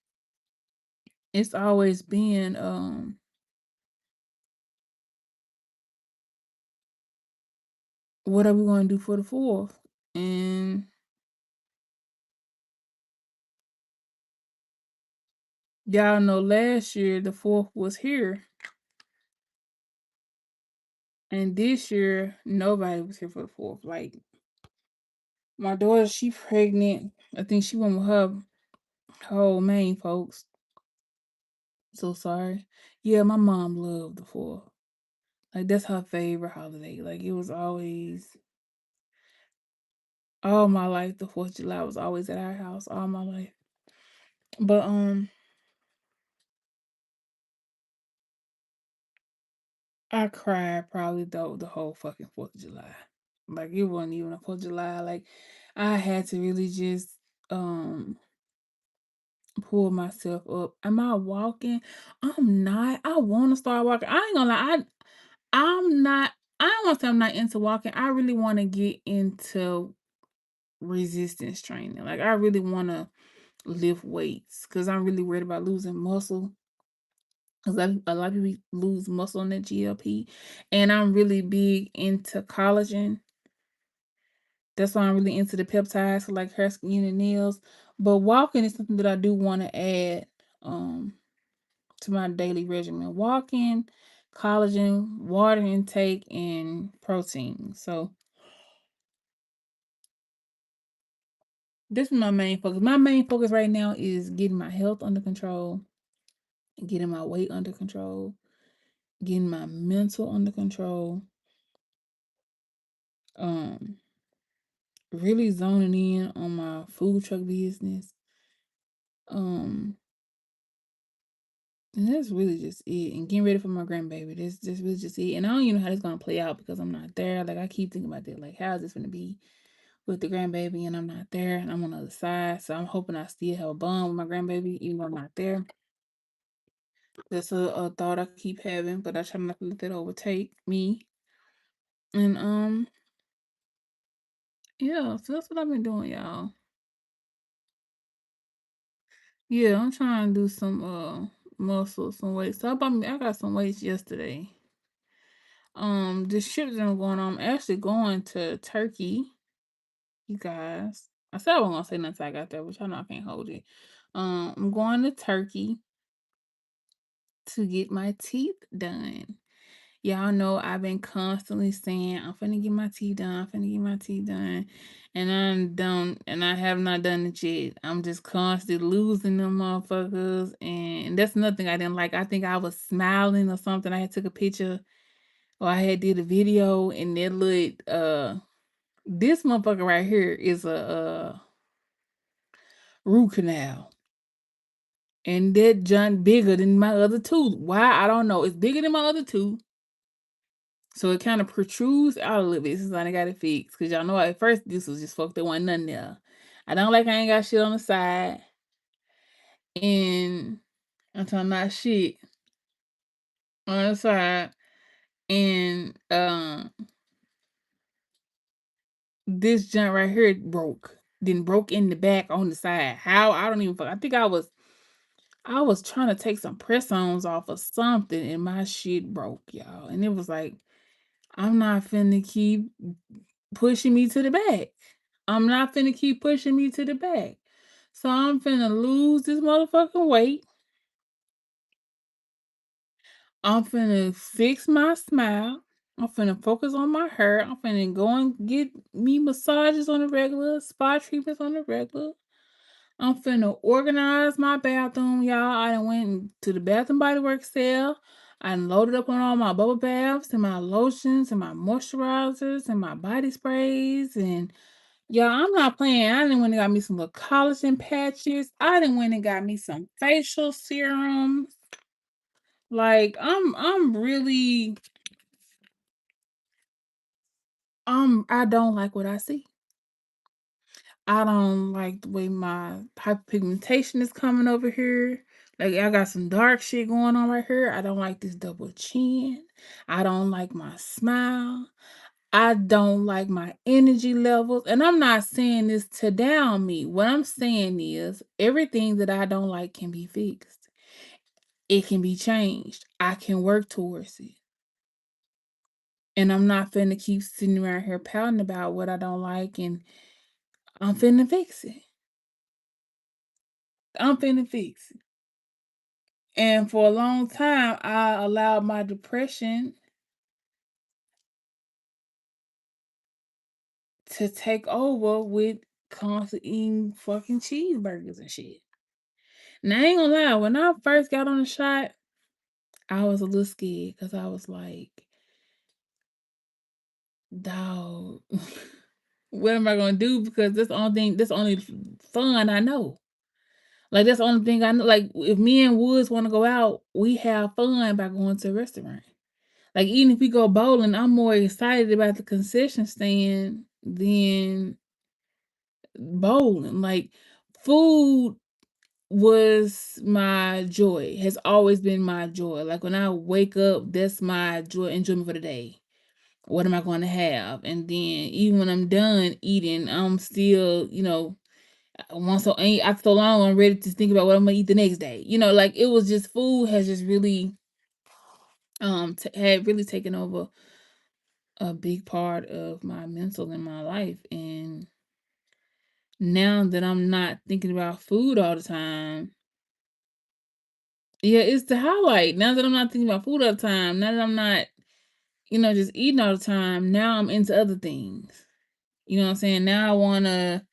It's always been what are we gonna do for the 4th? And y'all know last year the 4th was here. And this year nobody was here for the 4th. Like my daughter, she pregnant. I think she went with her whole main folks. So sorry. Yeah, my mom loved the 4th. Like that's her favorite holiday. Like it was always all my life. The 4th of July was always at our house all my life. But I cried probably the whole fucking 4th of July. Like it wasn't even a 4th of July. Like I had to really just um pull myself up. Am I walking? I'm not. I want to start walking. I ain't gonna lie. I'm not. I don't want to say I'm not into walking. I really want to get into resistance training. Like I really want to lift weights because I'm really worried about losing muscle. Because a lot of people lose muscle on that GLP, and I'm really big into collagen. That's why I'm really into the peptides, for like hair, skin, and nails. But walking is something that I do want to add to my daily regimen. Walking, collagen, water intake, and protein. So this is my main focus. My main focus right now is getting my health under control, getting my weight under control, getting my mental under control, um, really zoning in on my food truck business. Um, and that's really just it. And getting ready for my grandbaby. That's really just it. And I don't even know how this gonna play out because I'm not there. Like I keep thinking about that. Like, how is this gonna be with the grandbaby and I'm not there and I'm on the other side. So I'm hoping I still have a bond with my grandbaby even though I'm not there. That's a thought I keep having, but I try not to let that overtake me. And yeah, so that's what I've been doing, y'all. Yeah, I'm trying to do some muscle, some weights. So I got some weights yesterday. This trip that I'm going on, I'm actually going to Turkey, you guys. I said I wasn't gonna say nothing till I got there, which I know I can't hold it. I'm going to Turkey to get my teeth done. Y'all know I've been constantly saying I'm finna get my teeth done, I'm finna get my teeth done. And I'm done and I have not done it yet. I'm just constantly losing them motherfuckers. And that's nothing I didn't like. I think I was smiling or something. I had took a picture or I had did a video and it looked this motherfucker right here is a root canal. And that junk bigger than my other tooth. Why? I don't know. It's bigger than my other tooth. So it kind of protrudes out a little bit since I got it fixed. Cause y'all know at first this was just fucked. There wasn't nothing there. I don't like I ain't got shit on the side. And I'm talking about shit on the side. And this joint right here broke. Then broke in the back on the side. How? I don't even I think I was trying to take some press-ons off of something and my shit broke, y'all. And it was like, I'm not finna keep pushing me to the back. I'm not finna keep pushing me to the back. So I'm finna lose this motherfucking weight. I'm finna fix my smile. I'm finna focus on my hair. I'm finna go and get me massages on the regular, spa treatments on the regular. I'm finna organize my bathroom, y'all. I done went to the Bath and Body Works sale. I done loaded up on all my bubble baths and my lotions and my moisturizers and my body sprays. And y'all, I'm not playing. I done went and got me some little collagen patches. I done went and got me some facial serums. Like I'm really I don't like what I see. I don't like the way my hyperpigmentation is coming over here. Like I got some dark shit going on right here. I don't like this double chin. I don't like my smile. I don't like my energy levels. And I'm not saying this to down me. What I'm saying is everything that I don't like can be fixed. It can be changed. I can work towards it. And I'm not finna keep sitting around here pouting about what I don't like and I'm finna fix it. I'm finna fix it. And for a long time, I allowed my depression to take over with constant eating fucking cheeseburgers and shit. Now, I ain't gonna lie, when I first got on the shot, I was a little scared because I was like, dog, what am I gonna do? Because that's the only thing, that's the only fun I know. Like, that's the only thing I know. Like, if me and Woods wanna go out, we have fun by going to a restaurant. Like, even if we go bowling, I'm more excited about the concession stand than bowling. Like, food was my joy, has always been my joy. Like, when I wake up, that's my joy, enjoyment for the day. What am I going to have? And then even when I'm done eating, I'm still, once so ain't after so long, I'm ready to think about what I'm gonna eat the next day. Like it was just food has just really had really taken over a big part of my mental in my life. And now that I'm not thinking about food all the time, yeah, it's the highlight. Now that I'm not thinking about food all the time, now that I'm not, just eating all the time, now I'm into other things. You know what I'm saying? Now I want to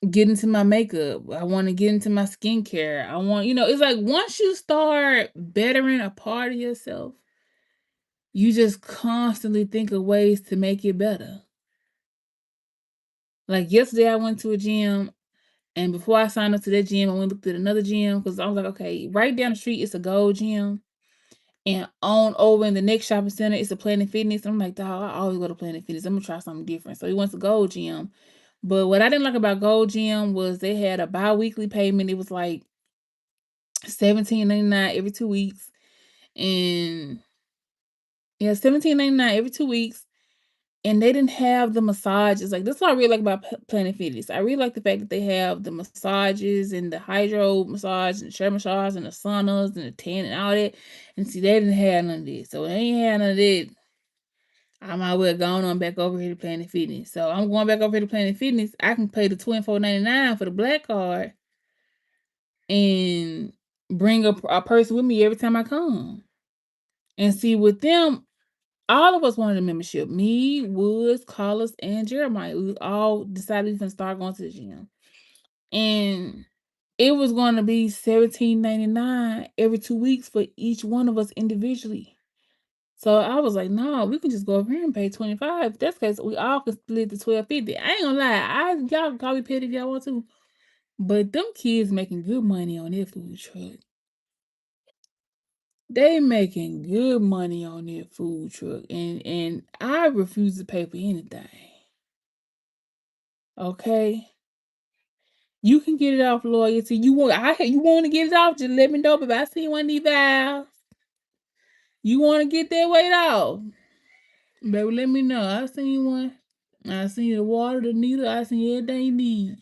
get into my makeup. I want to get into my skincare. I want, it's like once you start bettering a part of yourself, you just constantly think of ways to make it better. Like yesterday, I went to a gym, and before I signed up to that gym, I went and looked at another gym because I was like, okay, right down the street, it's a Gold Gym. And on over in the next shopping center, it's a Planet Fitness. I'm like, dog, I always go to Planet Fitness. I'm gonna try something different. So we went to Gold Gym. But what I didn't like about Gold Gym was they had a bi-weekly payment. It was like $17.99 every 2 weeks. And yeah, $17.99 every 2 weeks. And they didn't have the massages. Like that's what I really like about Planet Fitness. I really like the fact that they have the massages and the hydro massage and chair massage and the saunas and the tan and all that. And see, they didn't have none of this. So they ain't had none of that. I might well go on back over here to Planet Fitness. So I'm going back over here to Planet Fitness. I can pay the $24.99 for the black card and bring a person with me every time I come. And see, with them, all of us wanted a membership. Me, Woods, Carlos, and Jeremiah. We all decided we were going to start going to the gym. And it was going to be $17.99 every 2 weeks for each one of us individually. So I was like, no, we can just go over here and pay $25. If that's the case, we all can split the $12.50. I ain't gonna lie, y'all can call me petty if y'all want to. But them kids making good money on their food truck. They making good money on that food truck, and I refuse to pay for anything. Okay, you can get it off loyalty. You want to get it off? Just let me know. But I see one of these valves. You want to get that weight off, baby? Let me know. I seen one. I seen the water, the needle. I seen everything you need.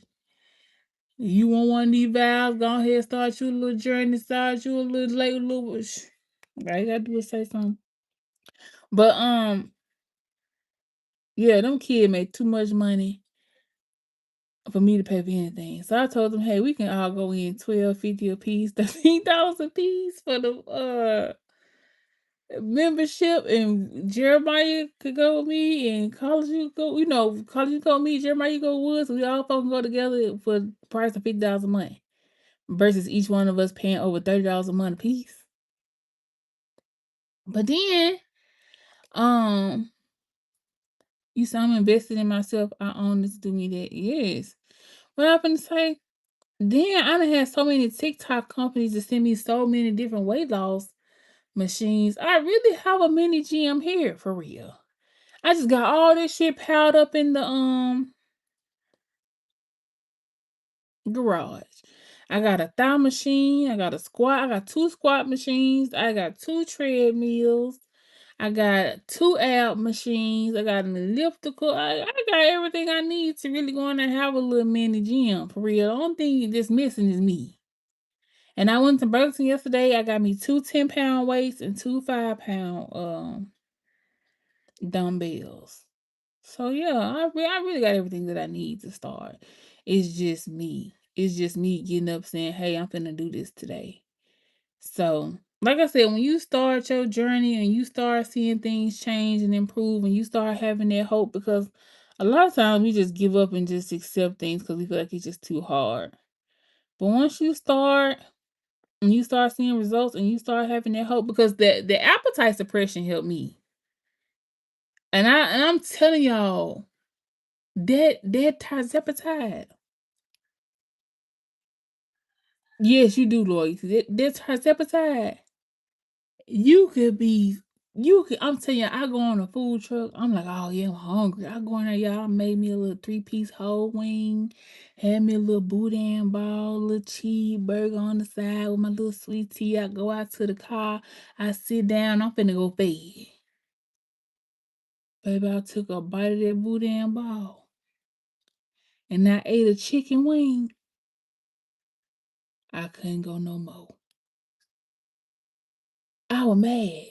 You want one of these valves? Go ahead, start your little journey. Start you a little late, little. All you gotta do is say something. But yeah, them kids make too much money for me to pay for anything. So I told them, hey, we can all go in 12.50 a piece, $13 a piece for the membership, and Jeremiah could go with me, and college you go, college you go with me, Jeremiah you go with us. We all fucking go together for the price of $50 a month. Versus each one of us paying over $30 a month a piece. But then, um, you say I'm invested in myself. I own this, do me that. Yes. What I'm gonna say? Then I done had so many TikTok companies to send me so many different weight loss machines. I really have a mini gym here for real. I just got all this shit piled up in the garage. I got a thigh machine. I got a squat. I got two squat machines. I got two treadmills. I got two ab machines. I got an elliptical. I got everything I need to really go in and have a little mini gym for real. The only thing that's missing is me. And I went to Burlington yesterday. I got me two 10-pound weights and two 5-pound dumbbells. So yeah, I really got everything that I need to start. It's just me. It's just me getting up saying, hey, I'm finna do this today. So, like I said, when you start your journey and you start seeing things change and improve, and you start having that hope, because a lot of times we just give up and just accept things because we feel like it's just too hard. But once you start and you start seeing results and you start having that hope, because the appetite suppression helped me. And I'm telling y'all, that tirzepatide. Yes, you do, Lloyd. That tirzepatide. You could be, I'm telling you, I go on a food truck. I'm like, oh yeah, I'm hungry. I go in there, y'all made me a little 3-piece whole wing, had me a little boudin ball, a little cheeseburger on the side with my little sweet tea. I go out to the car, I sit down, I'm finna go fed. Baby, I took a bite of that boudin ball and I ate a chicken wing. I couldn't go no more. I was mad.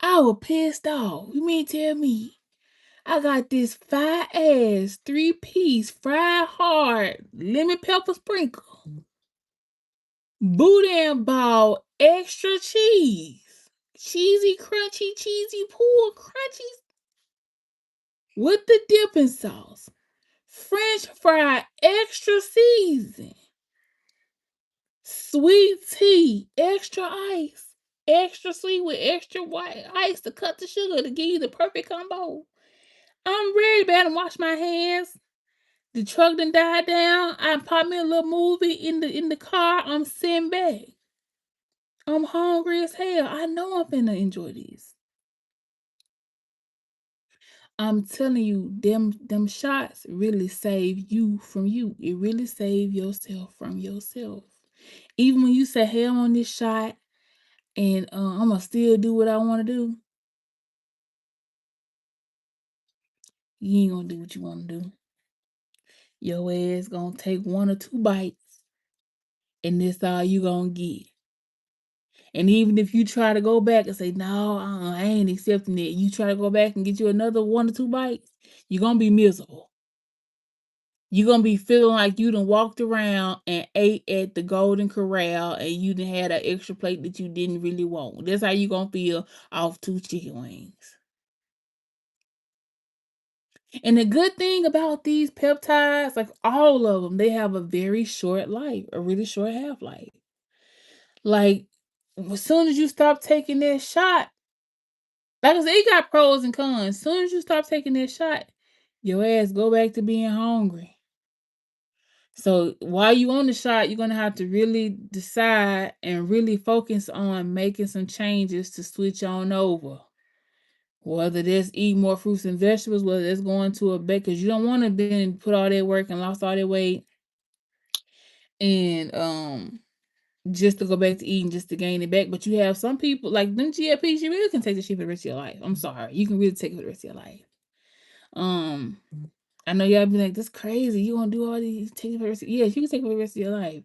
I was pissed off. You mean tell me I got this fire ass 3-piece fried hard lemon pepper sprinkle, boudin ball, extra cheese, cheesy crunchy, cheesy pool crunchies with the dipping sauce, French fry extra season, sweet tea, extra ice, extra sweet with extra white ice to cut the sugar to give you the perfect combo. I'm ready, better wash my hands. The truck done died down. I popped me a little movie in the car. I'm sitting back. I'm hungry as hell. I know I'm finna enjoy this. I'm telling you, them shots really save you from you. It really save yourself from yourself. Even when you say, hey, I'm on this shot and I'm gonna still do what I wanna do, you ain't gonna do what you wanna do. Your ass gonna take 1 or 2 bites and that's all you gonna get. And even if you try to go back and say, no, I ain't accepting it, you try to go back and get you another 1 or 2 bites, you're going to be miserable. You're going to be feeling like you done walked around and ate at the Golden Corral and you done had an extra plate that you didn't really want. That's how you going to feel off 2 chicken wings. And the good thing about these peptides, like all of them, they have a very short life, a really short half-life. Like, as soon as you stop taking that shot, like I said, it got pros and cons. As soon as you stop taking that shot, your ass go back to being hungry. So while you on the shot, you're gonna have to really decide and really focus on making some changes to switch on over. Whether that's eating more fruits and vegetables, whether it's going to a bake, because you don't want to then put all that work and lost all that weight and just to go back to eating just to gain it back. But you have some people like them GLPs, you really can take the shit for the rest of your life. I'm sorry. You can really take it for the rest of your life. Um I know y'all be like, "That's crazy. You gonna do all these take it for the rest of-" Yes, you can take it for the rest of your life.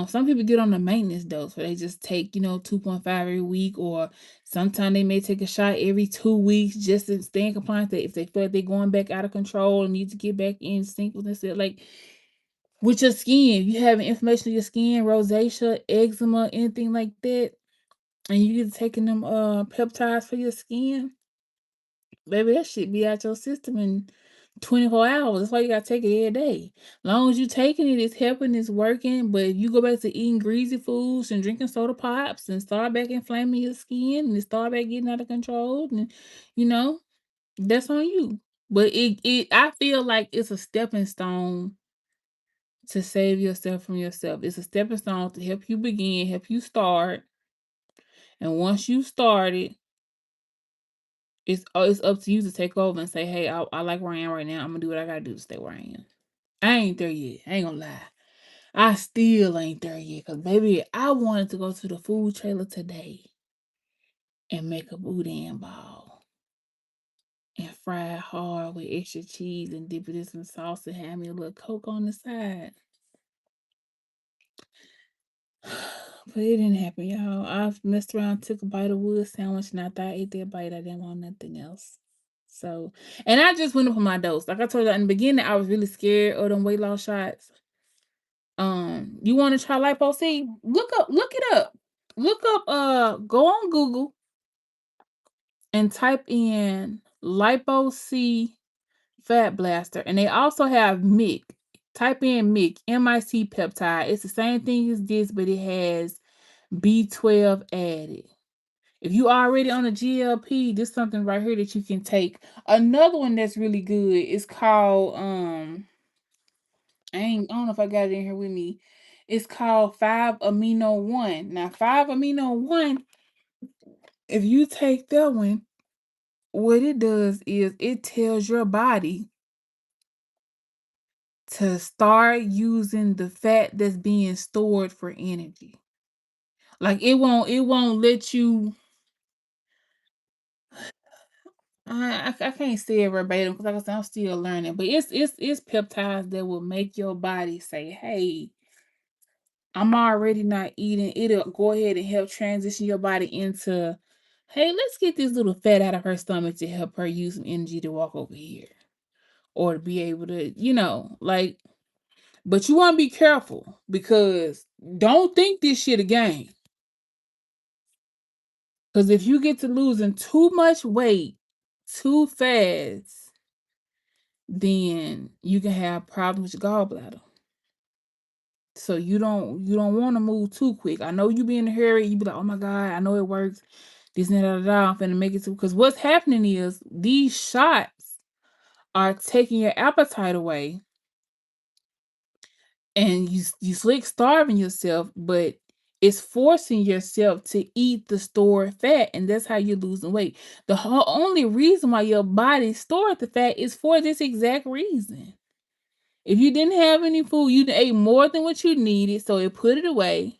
Some people get on the maintenance dose where they just take, 2.5 every week, or sometimes they may take a shot every 2 weeks just to stay in compliance. That if they feel like they're going back out of control and need to get back in sync with themselves, like with your skin, if you have inflammation of your skin, rosacea, eczema, anything like that, and you get taking them peptides for your skin, baby, that shit be out your system in 24 hours. That's why you gotta take it every day. Long as you taking it, it's helping, it's working. But if you go back to eating greasy foods and drinking soda pops and start back inflaming your skin and it start back getting out of control, and you know, that's on you. But it I feel like it's a stepping stone to save yourself from yourself. It's a stepping stone to help you begin, help you start. And once you started, it's up to you to take over and say, "Hey, I like where I am right now. I'm gonna do what I gotta do to stay where I am." I ain't there yet. I ain't gonna lie. I still ain't there yet. Cause baby, I wanted to go to the food trailer today and make a boudin ball and fry it hard with extra cheese and dip it in some sauce and have me a little Coke on the side. But it didn't happen, y'all. I messed around, took a bite of wood sandwich, and after I ate that bite, I didn't want nothing else. So, and I just went up for my dose. Like I told you in the beginning, I was really scared of them weight loss shots. You want to try lipo C? Look it up. Look up, go on Google and type in lipo C fat blaster. And they also have MIC. Type in MIC, MIC peptide. It's the same thing as this, but it has B12 added. If you already on a GLP, this is something right here that you can take. Another one that's really good is called I don't know if I got it in here with me. It's called 5 amino 1. Now 5 amino 1, if you take that one, what it does is it tells your body to start using the fat that's being stored for energy. Like it won't let you I can't say it verbatim because like I said, I'm still learning. But it's peptides that will make your body say, "Hey, I'm already not eating." It'll go ahead and help transition your body into, "Hey, let's get this little fat out of her stomach to help her use some energy to walk over here." Or to be able to, like, but you want to be careful because don't think this shit a game. Because if you get to losing too much weight too fast, then you can have problems with your gallbladder. So you don't want to move too quick. I know you be in a hurry, you be like, "Oh my God, I know it works. This and that, I'm finna make it to," because what's happening is these shots are taking your appetite away and you slick starving yourself, but it's forcing yourself to eat the stored fat, and that's how you're losing weight. The whole only reason why your body stored the fat is for this exact reason. If you didn't have any food, you ate more than what you needed, so it put it away.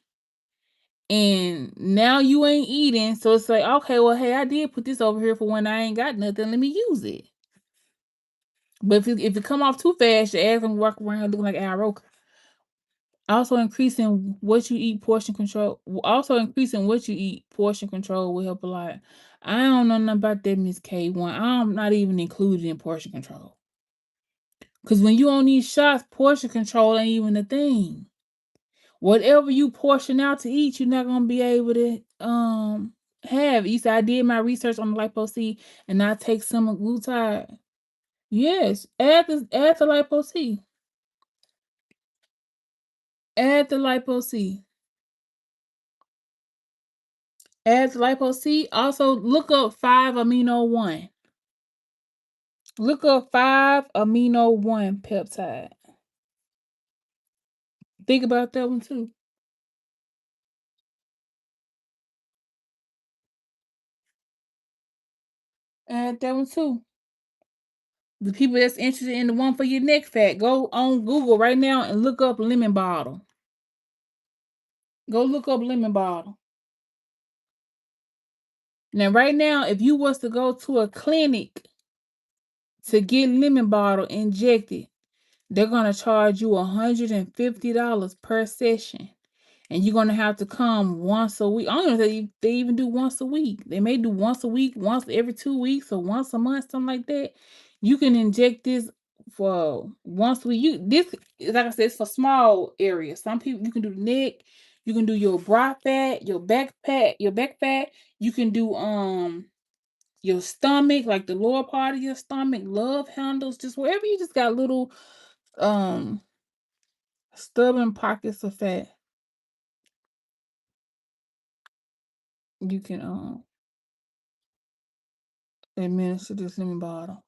And now you ain't eating, so it's like, okay, well, hey, I did put this over here for when I ain't got nothing. Let me use it. But if it come off too fast, your ass gonna walk around looking like Al Roker. Also increasing what you eat, portion control. Also increasing what you eat, portion control will help a lot. I don't know nothing about that, Miss K1. I'm not even included in portion control. Cause when you on these shots, portion control ain't even a thing. Whatever you portion out to eat, you're not gonna be able to have. You said I did my research on the lipo C and I take some glutide. Yes, add the lipo C. Add the lipo C. Add the lipo C. Also look up 5 amino 1. Look up 5 amino 1 peptide. Think about that one too. Add that one too. The people that's interested in the one for your neck fat, go on Google right now and look up lemon bottle. Go look up lemon bottle. Now, right now, if you was to go to a clinic to get lemon bottle injected, they're gonna charge you $150 per session. And you're gonna have to come once a week. I don't know if they even do once a week. They may do once a week, once every 2 weeks, or once a month, something like that. You can inject this for once a week. This, like I said, it's for small areas. Some people you can do the neck, you can do your bra fat, your back fat. You can do your stomach, like the lower part of your stomach, love handles, just wherever you just got little um stubborn pockets of fat. You can administer this lemon bottle.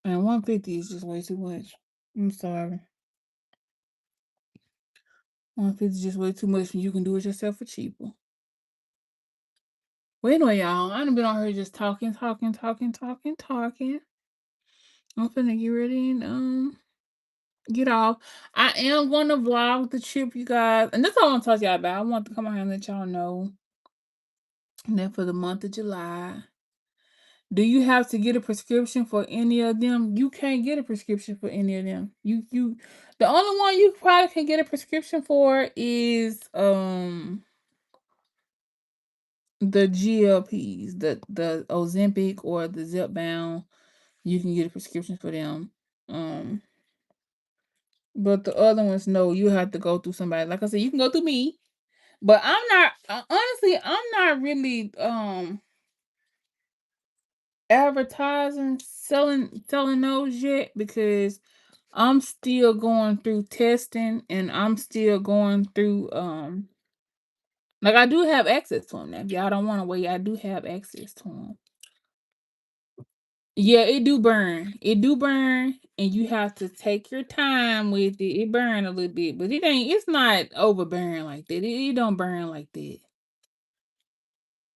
And 150 is just way too much. I'm sorry. 150 is just way too much and you can do it yourself for cheaper. Well, anyway, y'all, I done been on here just talking. I'm finna get ready and get off. I am gonna vlog the trip, you guys. And that's all I want to talk to y'all about. I want to come out here and let y'all know that for the month of July. Do you have to get a prescription for any of them? You can't get a prescription for any of them. The only one you probably can get a prescription for is the GLPs, the Ozempic or the Zepbound. You can get a prescription for them. Um but the other ones, no, you have to go through somebody. Like I said, you can go through me, but I'm not honestly, I'm not really advertising selling those yet because I'm still going through testing and I'm still going through like I do have access to them now. If y'all don't want to wait, I do have access to them. Yeah, it do burn. It do burn, and you have to take your time with it. It burn a little bit, but it's not overburn like that. It don't burn like that.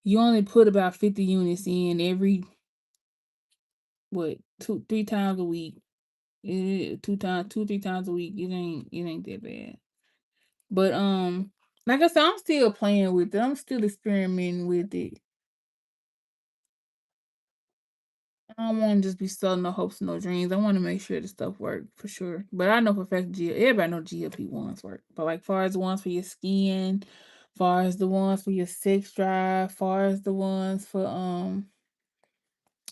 You only put about 50 units in every what 2-3 times a week. 2-3 times a week. It ain't that bad. But like I said, I'm still playing with it. I'm still experimenting with it. I don't want to just be selling no hopes and no dreams. I want to make sure the stuff works for sure. But I know for a fact everybody know GLP ones work. But like far as the ones for your skin, far as the ones for your sex drive, far as the ones for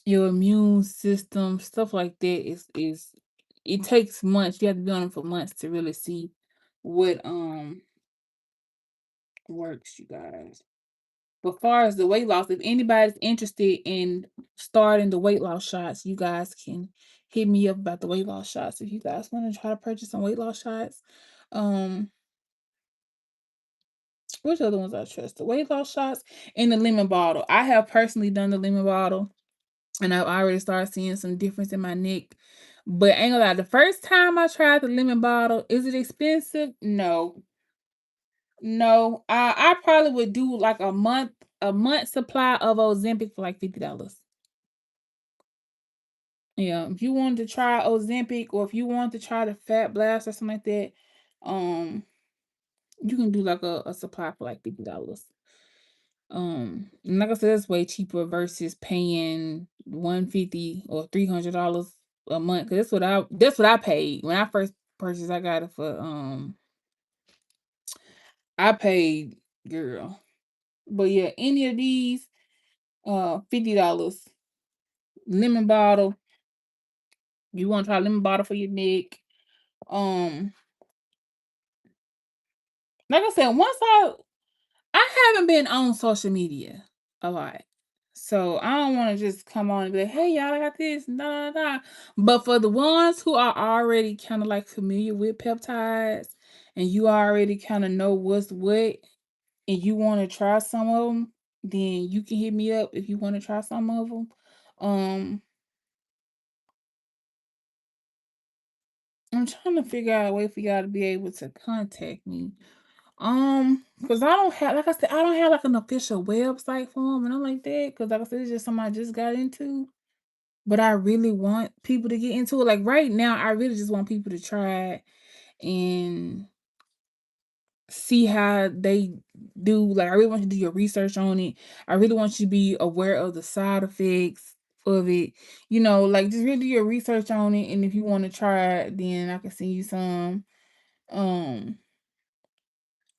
your immune system, stuff like that is it takes months. You have to be on them for months to really see what works, you guys. But far as the weight loss, if anybody's interested in starting the weight loss shots, you guys can hit me up about the weight loss shots. If you guys want to try to purchase some weight loss shots, um, which other ones I trust? The weight loss shots and the lemon bottle. I have personally done the lemon bottle, and I've already started seeing some difference in my neck. But ain't gonna lie, the first time I tried the lemon bottle, is it expensive? No, no. I probably would do like a month supply of Ozempic for like $50. Yeah, if you wanted to try Ozempic or if you want to try the Fat Blast or something like that, um, you can do like a supply for like $50. And like I said, that's way cheaper versus paying 150 or $300 a month. Cause that's what I paid when I first purchased. I got it for I paid girl. But yeah, any of these $50 lemon bottle. You want to try lemon bottle for your neck? Um, like I said, I haven't been on social media a lot. So I don't want to just come on and be like, hey y'all, I got this, da da da. But for the ones who are already kind of like familiar with peptides and you already kind of know what's what and you want to try some of them, then you can hit me up if you want to try some of them. Um I'm trying to figure out a way for y'all to be able to contact me. Because I don't have, like I said, I don't have like an official website for them, and I'm like that. Because like I said, it's just something I just got into. But I really want people to get into it. Like right now, I really just want people to try it and see how they do. Like I really want you to do your research on it. I really want you to be aware of the side effects of it. Like just really do your research on it. And if you want to try it, then I can send you some. Um,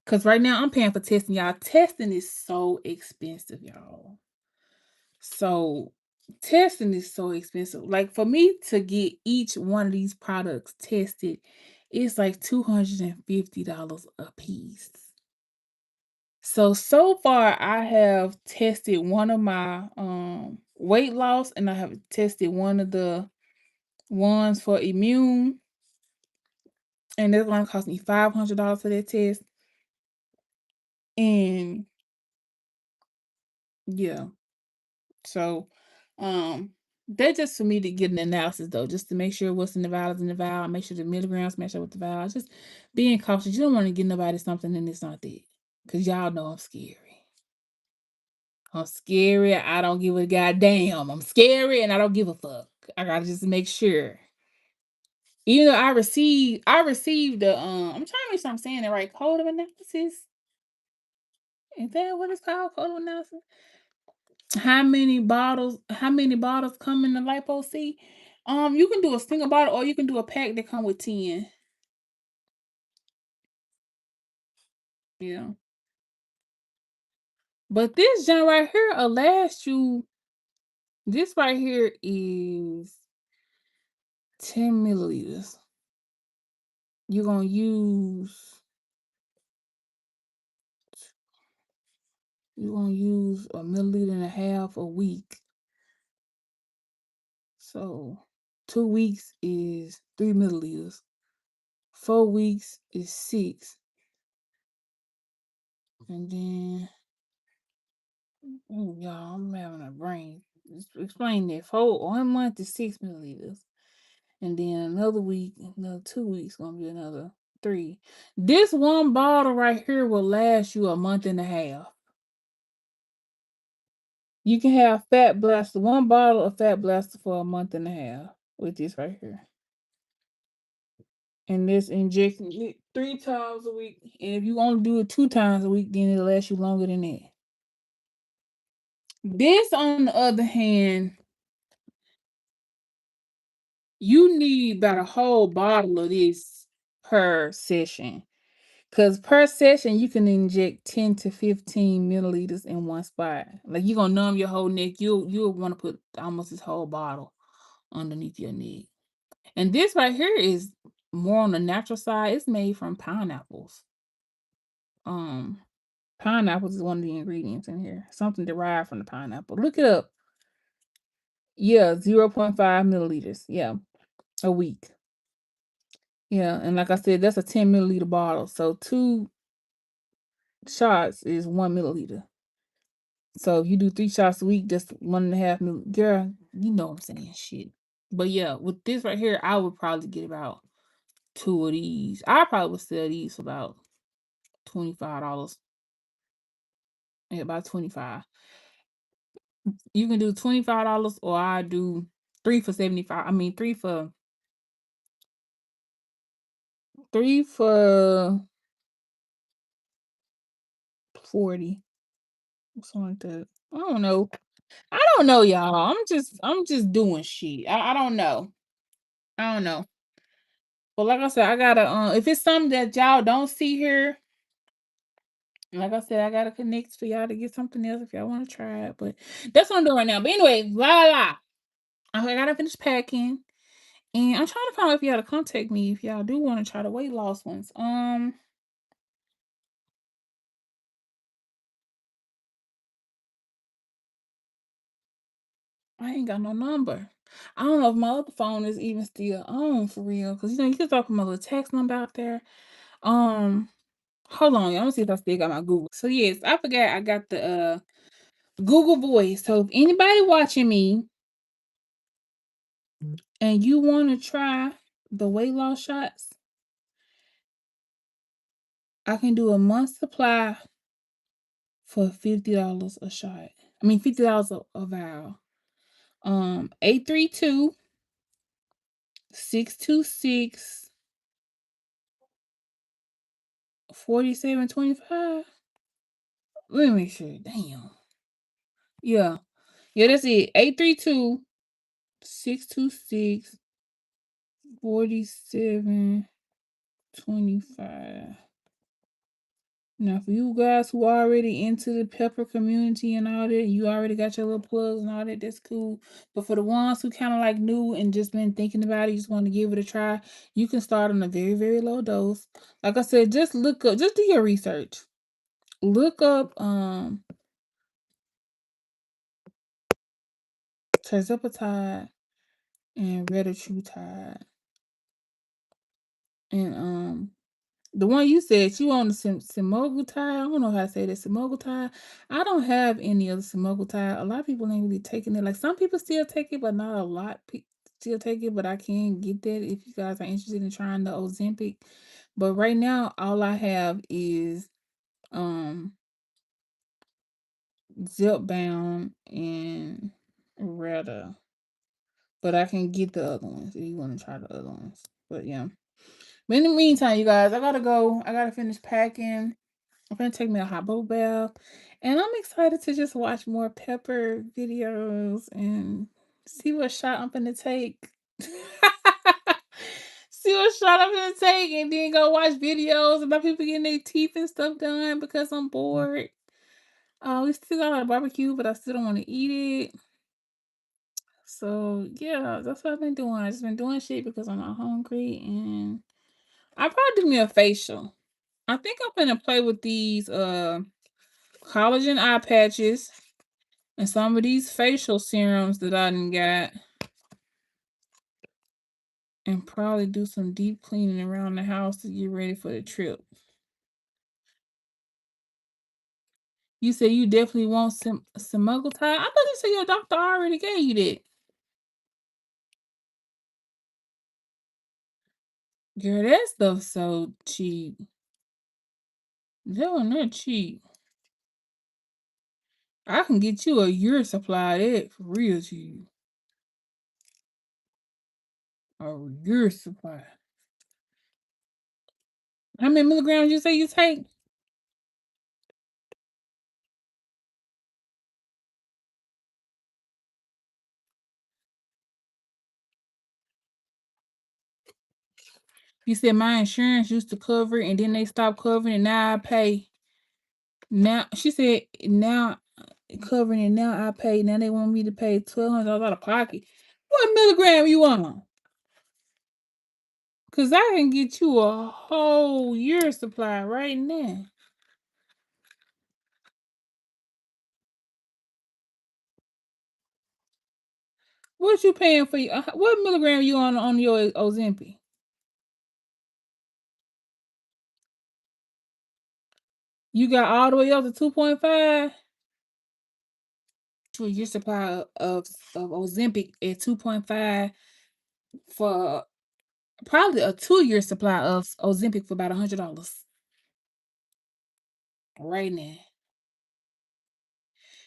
because right now I'm paying for testing, y'all. Testing is so expensive, y'all. So testing is so expensive. Like for me to get each one of these products tested, it's like $250 a piece. So far I have tested one of my weight loss, and I have tested one of the ones for immune, and that's gonna cost me $500 for that test. And yeah, so that's just for me to get an analysis though, just to make sure what's in the vial is in the vial, make sure the milligrams match up with the vial. Just being cautious. You don't want to give nobody something and it's not that. Cause y'all know I'm scary. I'm scary. I don't give a goddamn. I'm scary and I don't give a fuck. I gotta just make sure. Even though I received the I'm trying to make sure I'm saying the right code of analysis. Is that what it's called? Code of analysis? How many bottles come in the lipo C? You can do a single bottle or you can do a pack that come with 10. Yeah. But this junk right here will last you. This right here is 10 milliliters. You're gonna use a milliliter and a half a week. So 2 weeks is 3 milliliters. 4 weeks is 6. And then y'all, I'm having a brain. Explain that. 1 month is 6 milliliters. And then another week, another 2 weeks, gonna be another 3. This one bottle right here will last you a month and a half. You can have Fat Blaster, one bottle of Fat Blaster for a month and a half with this right here. And this injection 3 times a week. And if you only do it 2 times a week, then it'll last you longer than that. This, on the other hand, you need about a whole bottle of this per session. Because per session, you can inject 10 to 15 milliliters in one spot. Like you're gonna numb your whole neck. You'll want to put almost this whole bottle underneath your neck. And this right here is more on the natural side. It's made from pineapples. Um, Pineapples is one of the ingredients in here. Something derived from the pineapple. Look it up. Yeah, 0.5 milliliters. Yeah, a week. Yeah, and like I said, that's a 10 milliliter bottle. So 2 shots is 1 milliliter. So if you do 3 shots a week, that's 1.5 girl, you know what I'm saying, shit. But yeah, with this right here, I would probably get about 2 of these. I probably would sell these for about $25. Yeah, about 25. You can do $25 or I do 3 for 75. I mean three for 40. Something like that. I don't know. I don't know, y'all. I'm just doing shit. I don't know. I don't know. But like I said, I gotta if it's something that y'all don't see here, like I said, I gotta connect for y'all to get something else if y'all want to try it. But that's what I'm doing right now. But anyway, la. I gotta finish packing. And I'm trying to find out if y'all to contact me if y'all do want to try the weight loss ones. I ain't got no number. I don't know if my other phone is even still on for real. Cause you can talk with my little text number out there. Um, Hold on, y'all. Let me see if I still got my Google. So yes, I forgot I got the Google Voice. So if anybody watching me and you want to try the weight loss shots. I can do a month supply for $50 a shot. I mean $50 a vial. 832 626 4725. Let me make sure. Damn. Yeah. Yeah, that's it. 832 626 4725. Now, for you guys who are already into the pepper community and all that, you already got your little plugs and all that, that's cool. But for the ones who kind of like new and just been thinking about it, just want to give it a try, you can start on a very, very low dose. Like I said, just look up, just do your research. Look up terzepatide and retatrutide. And the one you said you on the semaglutide. I don't know how to say that, semaglutide. I don't have any of the semaglutide. A lot of people ain't really taking it. Like some people still take it, but not a lot still take it. But I can get that if you guys are interested in trying the Ozempic. But right now, all I have is um Zipbound and Retta. But I can get the other ones if you want to try the other ones. But yeah. But in the meantime, you guys, I gotta go. I gotta finish packing. I'm gonna take me a hot bubble bath, and I'm excited to just watch more Pepper videos and see what shot I'm gonna take. See what shot I'm gonna take, and then go watch videos about people getting their teeth and stuff done because I'm bored. We still got our barbecue, but I still don't want to eat it. So yeah, that's what I've been doing. I just been doing shit because I'm not hungry, and I probably do me a facial. I think I'm gonna play with these collagen eye patches and some of these facial serums that I done got, and probably do some deep cleaning around the house to get ready for the trip. You said you definitely want some semaglutide. I thought you said your doctor already gave you that. Girl, that stuff's so cheap. That one not cheap. I can get you a year supply of that for real cheap. A year supply. How many milligrams you say you take? You said my insurance used to cover it and then they stopped covering it. Now I pay. Now she said now covering it. Now I pay. Now they want me to pay $1,200 out of pocket. What milligram you on? Cause I can get you a whole year supply right now. What you paying for? What milligram you on your Ozempic? You got all the way up to 2.5. To a year supply of Ozempic at 2.5 for probably a 2-year supply of Ozempic for about $100 right now.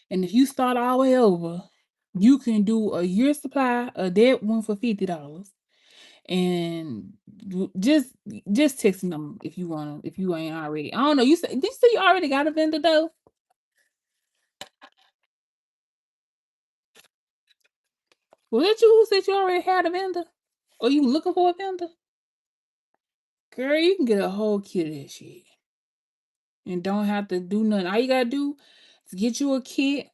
And if you start all the way over, you can do a year supply of that one for $50. And just text them if you want to, if you ain't already. I don't know. Did you say you already got a vendor though? Was that you who said you already had a vendor? Or you looking for a vendor? Girl, you can get a whole kit of that shit. And don't have to do nothing. All you gotta do is get you a kit.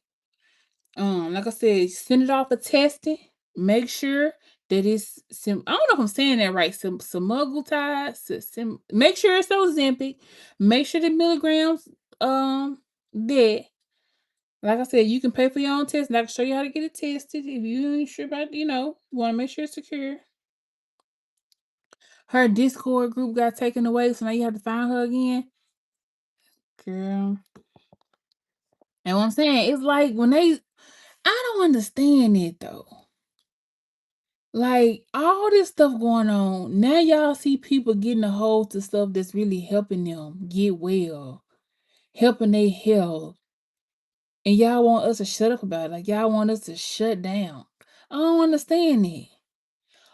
Like I said, send it off for testing. Make sure that it's I don't know if I'm saying that right. Semaglutide. Make sure it's Ozempic. Make sure the milligrams that. Like I said, you can pay for your own test, and I can show you how to get it tested if you ain't sure about, you want to make sure it's secure. Her Discord group got taken away, so now you have to find her again. Girl. And what I'm saying, it's like when I don't understand it though. Like all this stuff going on. Now y'all see people getting a hold to stuff that's really helping them get well, helping their health. And y'all want us to shut up about it. Like y'all want us to shut down. I don't understand that.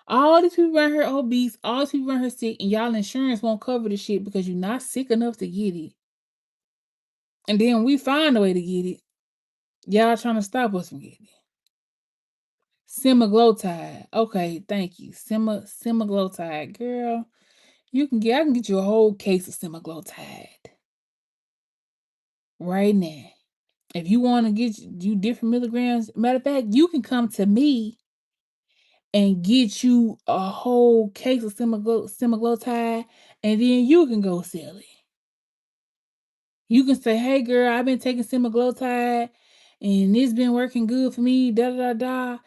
All these people around here obese, all these people around here sick, and y'all insurance won't cover the shit because you're not sick enough to get it. And then we find a way to get it. Y'all trying to stop us from getting it. Semaglutide. Okay, thank you. Semaglutide. Girl, I can get you a whole case of semaglutide right now. If you want to get you different milligrams, matter of fact, you can come to me and get you a whole case of semaglutide, and then you can go sell it. You can say, "Hey, girl, I've been taking semaglutide, and it's been working good for me." Da da da da.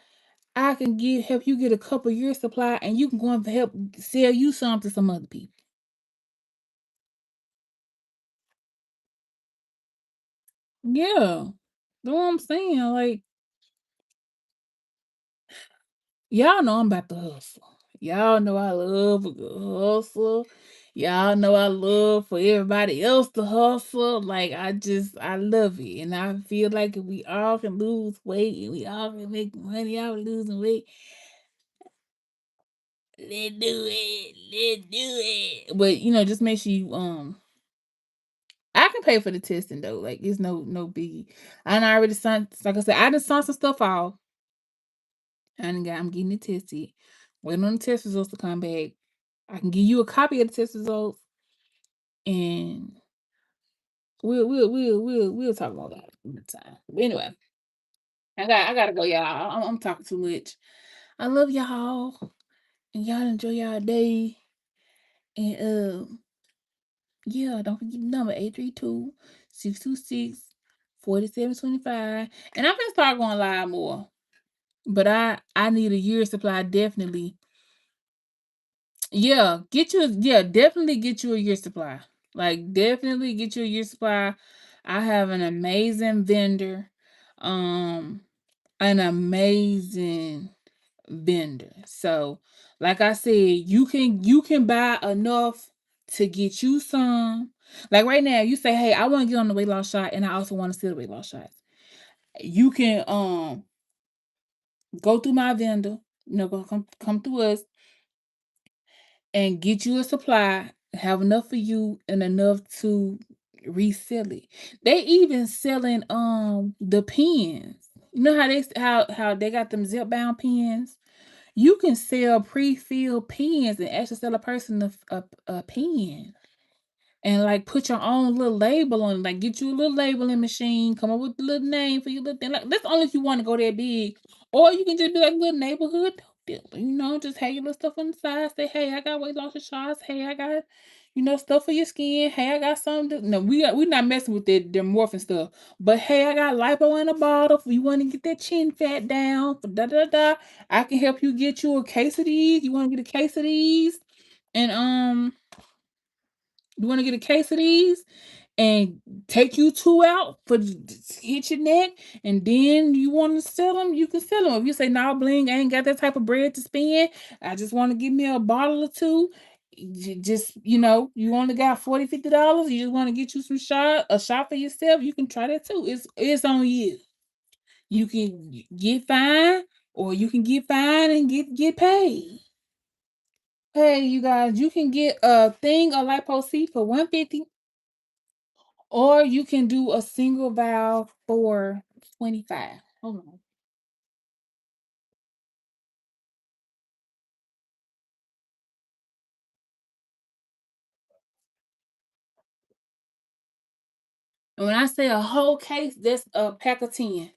I can help you get a couple years supply, and you can go and help sell you some to some other people. Yeah, know what I'm saying? Like y'all know I'm about to hustle. Y'all know I love a good hustle. Y'all know I love for everybody else to hustle. Like I love it. And I feel like if we all can lose weight and we all can make money out of losing weight, let's do it. Let's do it. But just make sure you I can pay for the testing though. Like it's no biggie. I done already signed, like I said, I just signed some stuff off. I'm getting it tested. Waiting on the test results to come back. I can give you a copy of the test results, and we'll talk about that another time. But anyway, I gotta go, y'all. I'm talking too much. I love y'all, and y'all enjoy y'all day. And yeah, don't forget the number 832-626-4725. And I'm gonna start going live more. But I need a year supply definitely. Definitely get you a year supply. Like definitely get you a year supply. I have an amazing vendor. Um an amazing vendor. So, like I said, you can buy enough to get you some. Like right now, you say, "Hey, I want to get on the weight loss shot and I also want to sell the weight loss shots." You can go through my vendor, come through us and get you a supply, have enough for you and enough to resell it. They even selling the pens. You know how they got them zip bound pens? You can sell pre-filled pens and actually sell a person a pen and like put your own little label on it. Like get you a little labeling machine, come up with a little name for your little thing. Like that's only if you want to go that big. Or you can just be like a little neighborhood dope dealer, just have your little stuff on the side. Say, "Hey, I got weight loss shots. Hey, I got, stuff for your skin. Hey, I got something to, no, we're not messing with the morphine stuff. But hey, I got lipo in a bottle if you want to get that chin fat down. For da da da. I can help you get you a case of these. You want to get a case of these? And you want to get a case of these and take you two out for hit your neck, and then you want to sell them, you can sell them. If you say, "No, Bling, I ain't got that type of bread to spend. I just want to give me a bottle or two." Just you only got $40-$50. You just want to get you a shot for yourself. You can try that too. It's on you. You can get fine, or you can get fine and get paid. Hey, you guys, you can get a thing of lipo C for 150, or you can do a single valve for 25. Hold on. And when I say a whole case, that's a pack of 10.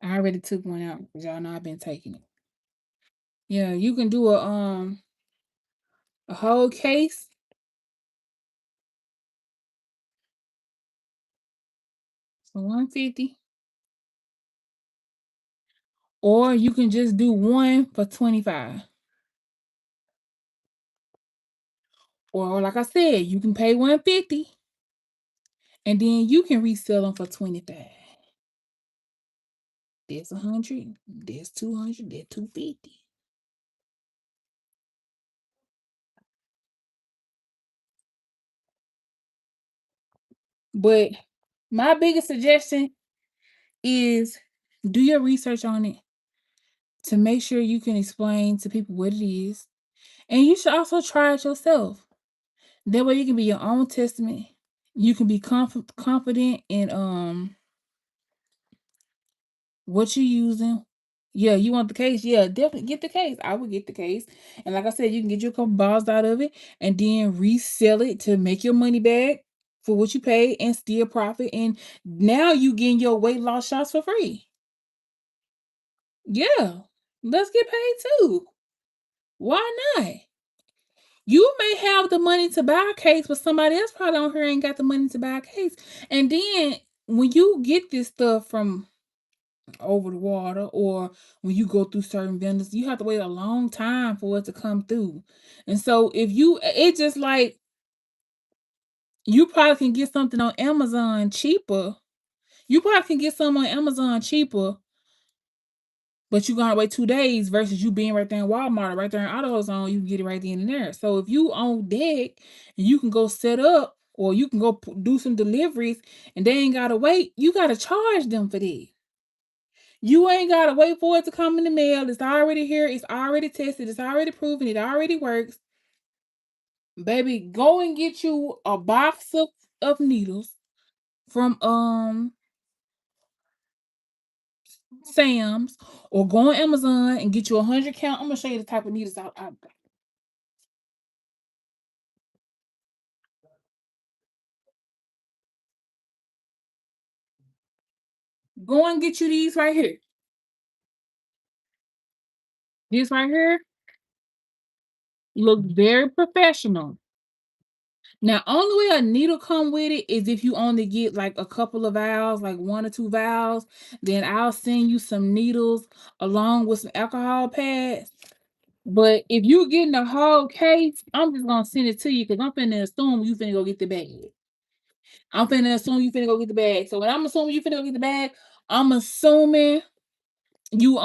I already took one out because y'all know I've been taking it. Yeah, you can do a whole case for 150, or you can just do one for 25. Or like I said, you can pay 150 and then you can resell them for 25. That's 100. That's 200. That's 250. But my biggest suggestion is do your research on it to make sure you can explain to people what it is. And you should also try it yourself. That way you can be your own testament. You can be confident in what you're using. Yeah, you want the case? Yeah, definitely get the case. I would get the case. And like I said, you can get you a couple balls out of it and then resell it to make your money back for what you paid and still profit. And now you getting your weight loss shots for free. Yeah, let's get paid too. Why not? You may have the money to buy a case, but somebody else probably on here ain't got the money to buy a case. And then when you get this stuff from over the water or when you go through certain vendors, you have to wait a long time for it to come through. And so if you it's just like you probably can get something on Amazon cheaper. You probably can get some on Amazon cheaper, but you gotta wait 2 days versus you being right there in Walmart or right there in AutoZone, you can get it right then and there. So if you on deck and you can go set up or you can go do some deliveries and they ain't gotta wait, you gotta charge them for that. You ain't gotta wait for it to come in the mail. It's already here. It's already tested. It's already proven. It already works. Baby, go and get you a box of needles from Sam's or go on Amazon and get you 100 count. I'm gonna show you the type of needles I go and get you these right here. This right here look very professional. Now, only way a needle come with it is if you only get like a couple of vials, like 1 or 2 vials. Then I'll send you some needles along with some alcohol pads. But if you getting the whole case, I'm just gonna send it to you because I'm finna assume you finna go get the bag. I'm finna assume you finna go get the bag. So when I'm assuming you finna go get the bag, I'm assuming you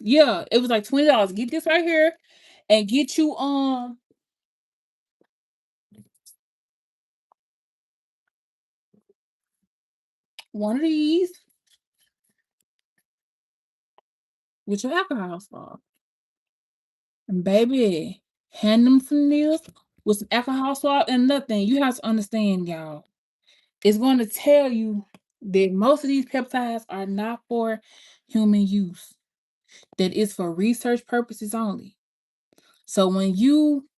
yeah, it was like $20. Get this right here and get you one of these with your alcohol swab. And baby, hand them some needles with some alcohol swab and nothing. You have to understand, y'all. It's going to tell you that most of these peptides are not for human use. That is for research purposes only. So when you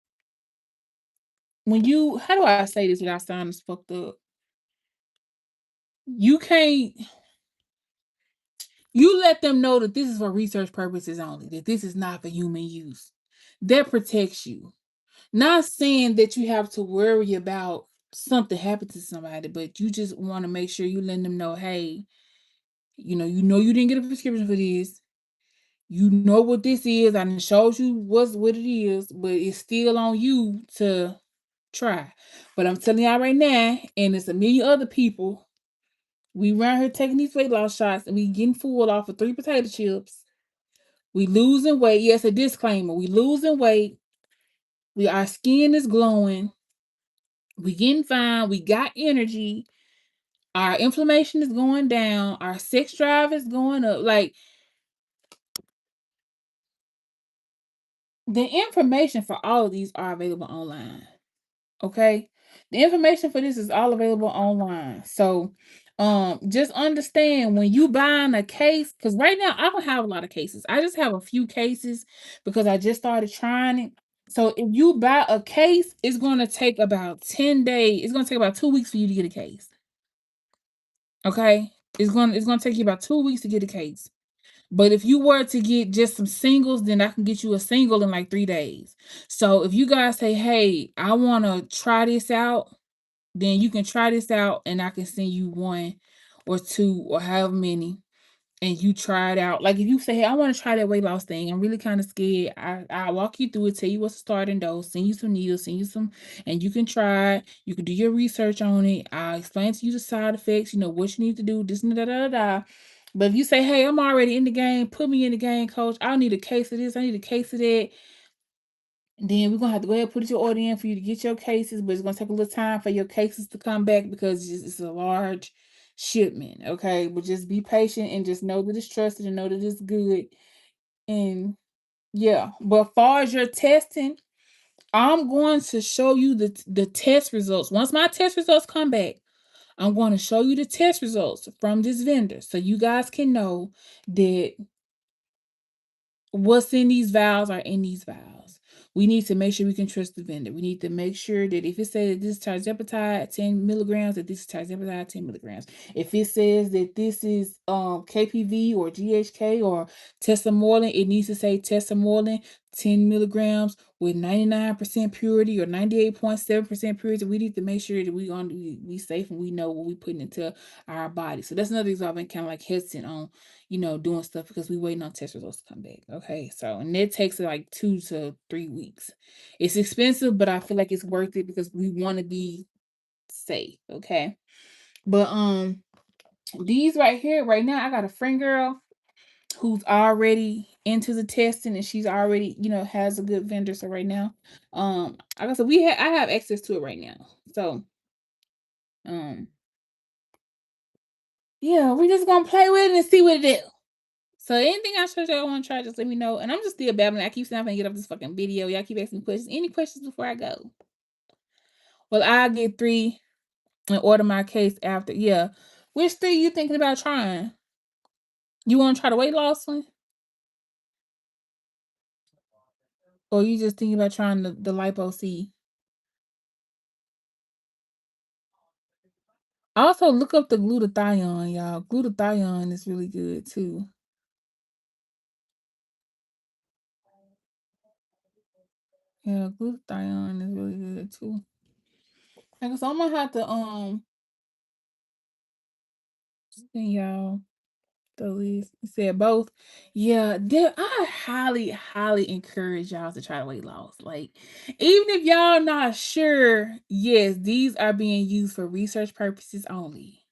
how do I say this without sounding fucked up? You can't you let them know that this is for research purposes only, that this is not for human use. That protects you. Not saying that you have to worry about something happened to somebody, but you just want to make sure you let them know, hey, you didn't get a prescription for this. You know what this is. I done showed you what it is, but it's still on you to try. But I'm telling y'all right now, and it's a million other people. We around here taking these weight loss shots and we getting full off of 3 potato chips. We losing weight. Yes, a disclaimer. We losing weight. Our skin is glowing. We getting fine. We got energy. Our inflammation is going down. Our sex drive is going up. Like the information for all of these are available online. Okay. The information for this is all available online. So just understand when you buying a case, because right now I don't have a lot of cases. I just have a few cases because I just started trying it. So if you buy a case, it's gonna take about 10 days. It's gonna take about 2 weeks for you to get a case. Okay. It's gonna take you about 2 weeks to get a case. But if you were to get just some singles, then I can get you a single in like 3 days. So if you guys say, hey, I wanna try this out, then you can try this out and I can send you 1 or 2 or however many and you try it out. Like if you say, hey, I want to try that weight loss thing. I'm really kind of scared. I'll walk you through it, tell you what's the starting dose, send you some needles, send you some, and you can try it. You can do your research on it. I'll explain to you the side effects, what you need to do, this and da da da da. But if you say, hey, I'm already in the game, put me in the game, coach. I need a case of this, I need a case of that. Then we're gonna have to go ahead and put your order in for you to get your cases, but it's gonna take a little time for your cases to come back because it's a large shipment. Okay, but just be patient and just know that it's trusted and know that it's good. And yeah, but far as your testing, I'm going to show you the test results. Once my test results come back, I'm going to show you the test results from this vendor so you guys can know that what's in these vials are in these vials. We need to make sure we can trust the vendor. We need to make sure that if it says that this is tirzepatide 10 milligrams, that this is tirzepatide 10 milligrams. If it says that this is KPV or GHK or tesamorelin, it needs to say tesamorelin 10 milligrams with 99% purity or 98.7% purity. We need to make sure that we safe and we know what we're putting into our body. So that's another reason I've been kind of like hesitant on doing stuff because we waiting on test results to come back. Okay. So, and it takes like 2 to 3 weeks. It's expensive, but I feel like it's worth it because we want to be safe. Okay. But, these right here, right now, I got a friend girl who's already into the testing and she's already, has a good vendor. So right now, like I said, I have access to it right now. So, um, yeah, we're just gonna play with it and see what it is. So anything I show y'all want to try, just let me know. And I'm just still babbling. I keep saying I'm gonna get off this fucking video. Y'all keep asking questions. Any questions before I go? Well, I'll get 3 and order my case after. Yeah. Which 3 you thinking about trying? You want to try the weight loss one? Or you just thinking about trying the lipo C? Also, look up the glutathione, y'all. Glutathione is really good too. Yeah, glutathione is really good too. I guess I'm gonna have to send y'all the list. It said both. Yeah, I highly, highly encourage y'all to try weight loss. Like, even if y'all not sure, yes, these are being used for research purposes only.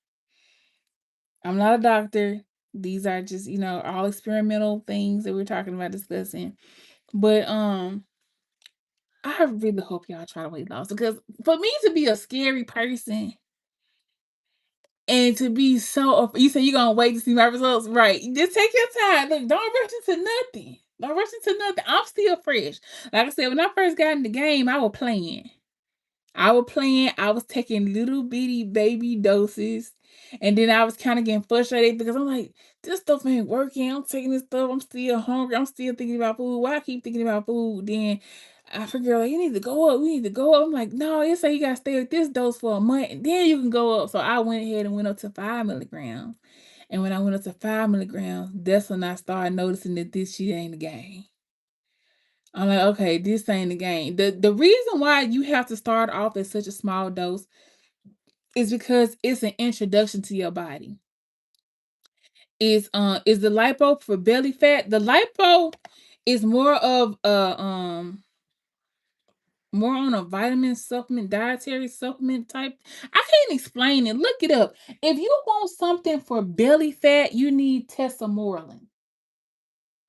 I'm not a doctor. These are just, all experimental things that we're talking about discussing. But I really hope y'all try weight loss because for me to be a scary person and to be so, you say you're gonna wait to see my results, right? Just take your time. Look, don't rush into nothing. Don't rush into nothing. I'm still fresh. Like I said, when I first got in the game, I was playing. I was taking little bitty baby doses, and then I was kind of getting frustrated because I'm like, this stuff ain't working. I'm taking this stuff. I'm still hungry. I'm still thinking about food. Why I keep thinking about food? Then I figure like you need to go up. We need to go up. I'm like, no, it say you gotta stay with this dose for a month, and then you can go up. So I went ahead and went up to 5 milligrams. And when I went up to 5 milligrams, that's when I started noticing that this shit ain't the game. I'm like, okay, this ain't the game. The reason why you have to start off at such a small dose is because it's an introduction to your body. Is the lipo for belly fat? The lipo is more of a more on a vitamin supplement, dietary supplement type. I can't explain it. Look it up. If you want something for belly fat, you need tesamorelin.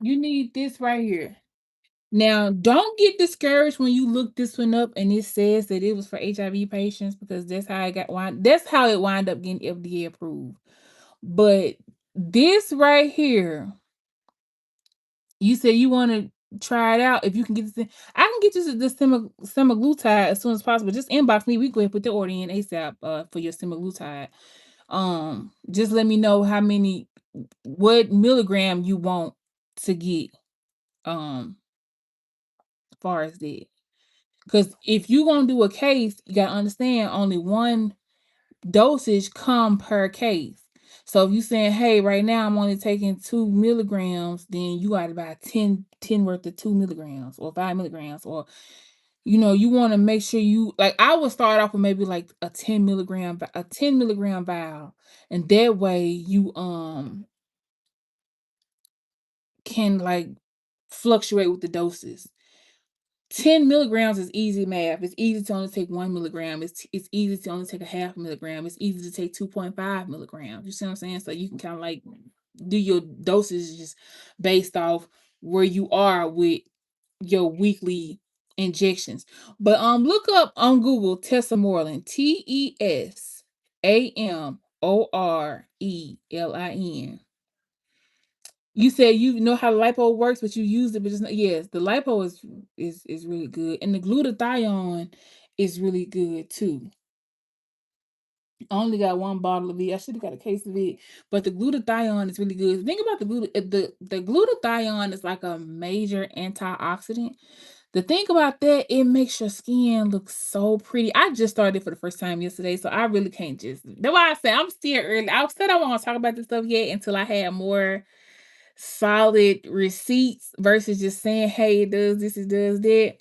You need this right here. Now, don't get discouraged when you look this one up and it says that it was for HIV patients because that's how it wound up getting FDA approved. But this right here, you said you want to try it out. If you can get this, I can get you the semaglutide as soon as possible. Just inbox me. We go ahead and put the order in ASAP for your semaglutide. Just let me know what milligram you want to get. As far as that. Because if you're gonna do a case, you gotta understand only one dosage come per case. So if you saying, hey, right now I'm only taking 2 milligrams, then you got about 10 worth of 2 milligrams or 5 milligrams, or you want to make sure I would start off with maybe like a 10 milligram vial, and that way you can like fluctuate with the doses. 10 milligrams is easy math. It's easy to only take 1 milligram. It's easy to only take a half milligram. It's easy to take 2.5 milligrams. You see what I'm saying? So you can kind of like do your dosages based off where you are with your weekly injections. But look up on Google Tesamorelin, Tesamorelin. You said you know how lipo works, but you used it, but just not, yes, the lipo is really good, and the glutathione is really good too. I only got one bottle of it. I should have got a case of it, but the glutathione is really good. Think about the glutathione is like a major antioxidant. The thing about that, it makes your skin look so pretty. I just started it for the first time yesterday, so I really can't just. That's why I said I'm still early. I said I want to talk about this stuff yet until I had more solid receipts versus just saying, "Hey, it does this, it does that."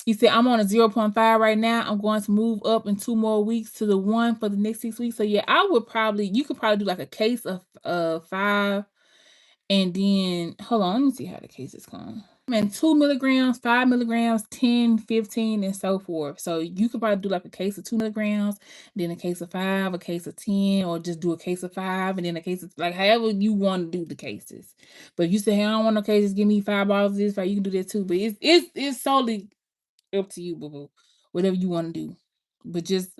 He said, I'm on a 0.5 right now. I'm going to move up in 2 more weeks to the 1 for the next 6 weeks. So yeah, you could probably do like a case of 5. And then hold on, let me see how the cases come. And 2 milligrams, 5 milligrams, 10, 15, and so forth. So you could probably do like a case of 2 milligrams, then a case of 5, a case of 10, or just do a case of 5, and then a case of like however you want to do the cases. But if you say, hey, I don't want no cases, give me 5 bottles of this, right? You can do that too. But it's solely up to you, boo boo. Whatever you want to do. But just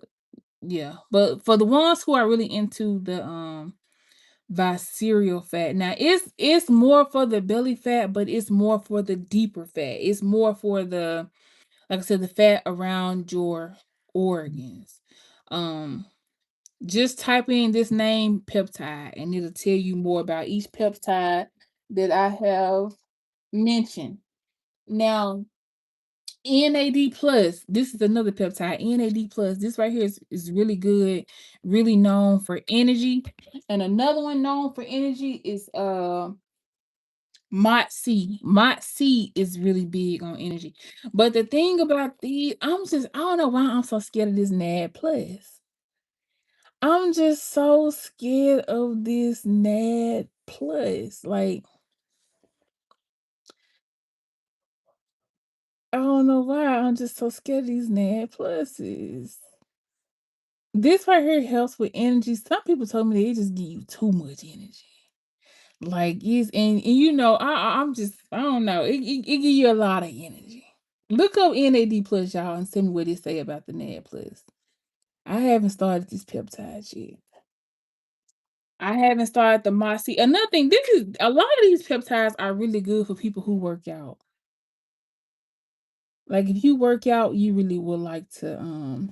yeah. But for the ones who are really into the visceral fat, now it's more for the belly fat, but it's more for the deeper fat. It's more for the, like I said, the fat around your organs. Um just type in this name peptide and it'll tell you more about each peptide that I have mentioned. Now, NAD plus. This is another peptide. NAD plus. This right here is really good, really known for energy. And another one known for energy is Mott C. Mott C is really big on energy. But the thing about these, I don't know why I'm so scared of this NAD plus. I'm just so scared of this NAD plus. Like, I don't know why. I'm just so scared of these NAD pluses. This right here helps with energy. Some people told me they just give you too much energy. Like it's and you know, I'm just I don't know. It give you a lot of energy. Look up NAD plus, y'all, and send me what it say about the NAD plus. I haven't started this peptide yet. I haven't started the Mossy. Another thing, this is a lot of these peptides are really good for people who work out. Like if you work out, you really would like to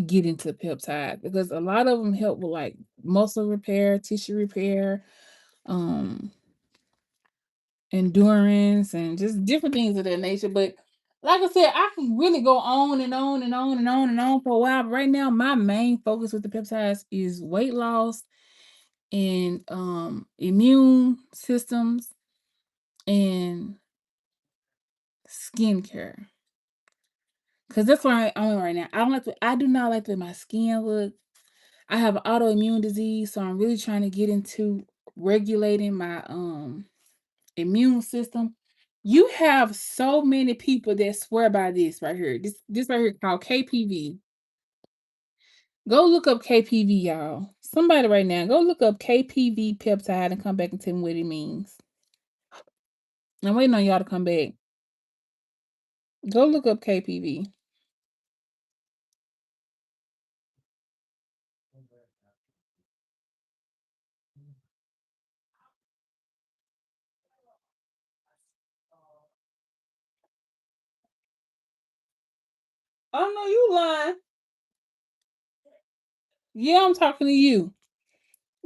get into peptides because a lot of them help with like muscle repair, tissue repair, um, endurance, and just different things of that nature. But like I said, I can really go on and on and on and on and on for a while. But right now, my main focus with the peptides is weight loss and immune systems and skincare. Cause that's where I am right now. I do not like the way my skin look. I have autoimmune disease, so I'm really trying to get into regulating my immune system. You have so many people that swear by this right here. This right here called KPV. Go look up KPV, y'all. Somebody right now, go look up KPV peptide and come back and tell me what it means. I'm waiting on y'all to come back. Go look up KPV. Oh no, you lying. Yeah, I'm talking to you.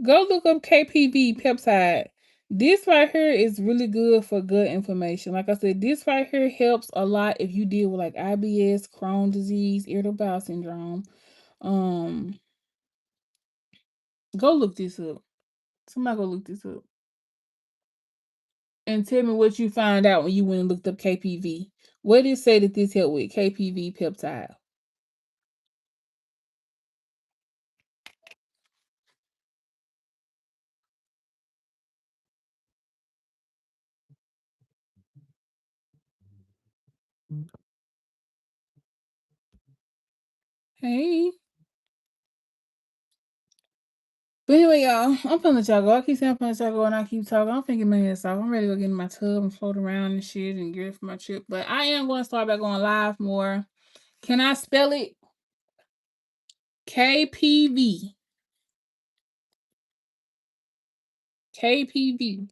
Go look up KPV peptide. This right here is really good for gut inflammation. Like I said, this right here helps a lot if you deal with like IBS, Crohn's disease, irritable bowel syndrome. Um, go look this up. Somebody go look this up and tell me what you find out when you went and looked up KPV. What did it say that this helped with KPV peptide? Hey, But anyway, y'all, I'm finna let y'all go. I keep saying I'm finna let y'all go and I keep talking. I'm finna get my head off. I'm ready to go get in my tub and float around and shit and get ready for my trip. But I am going to start back going live more. Can I spell it? KPV. KPV.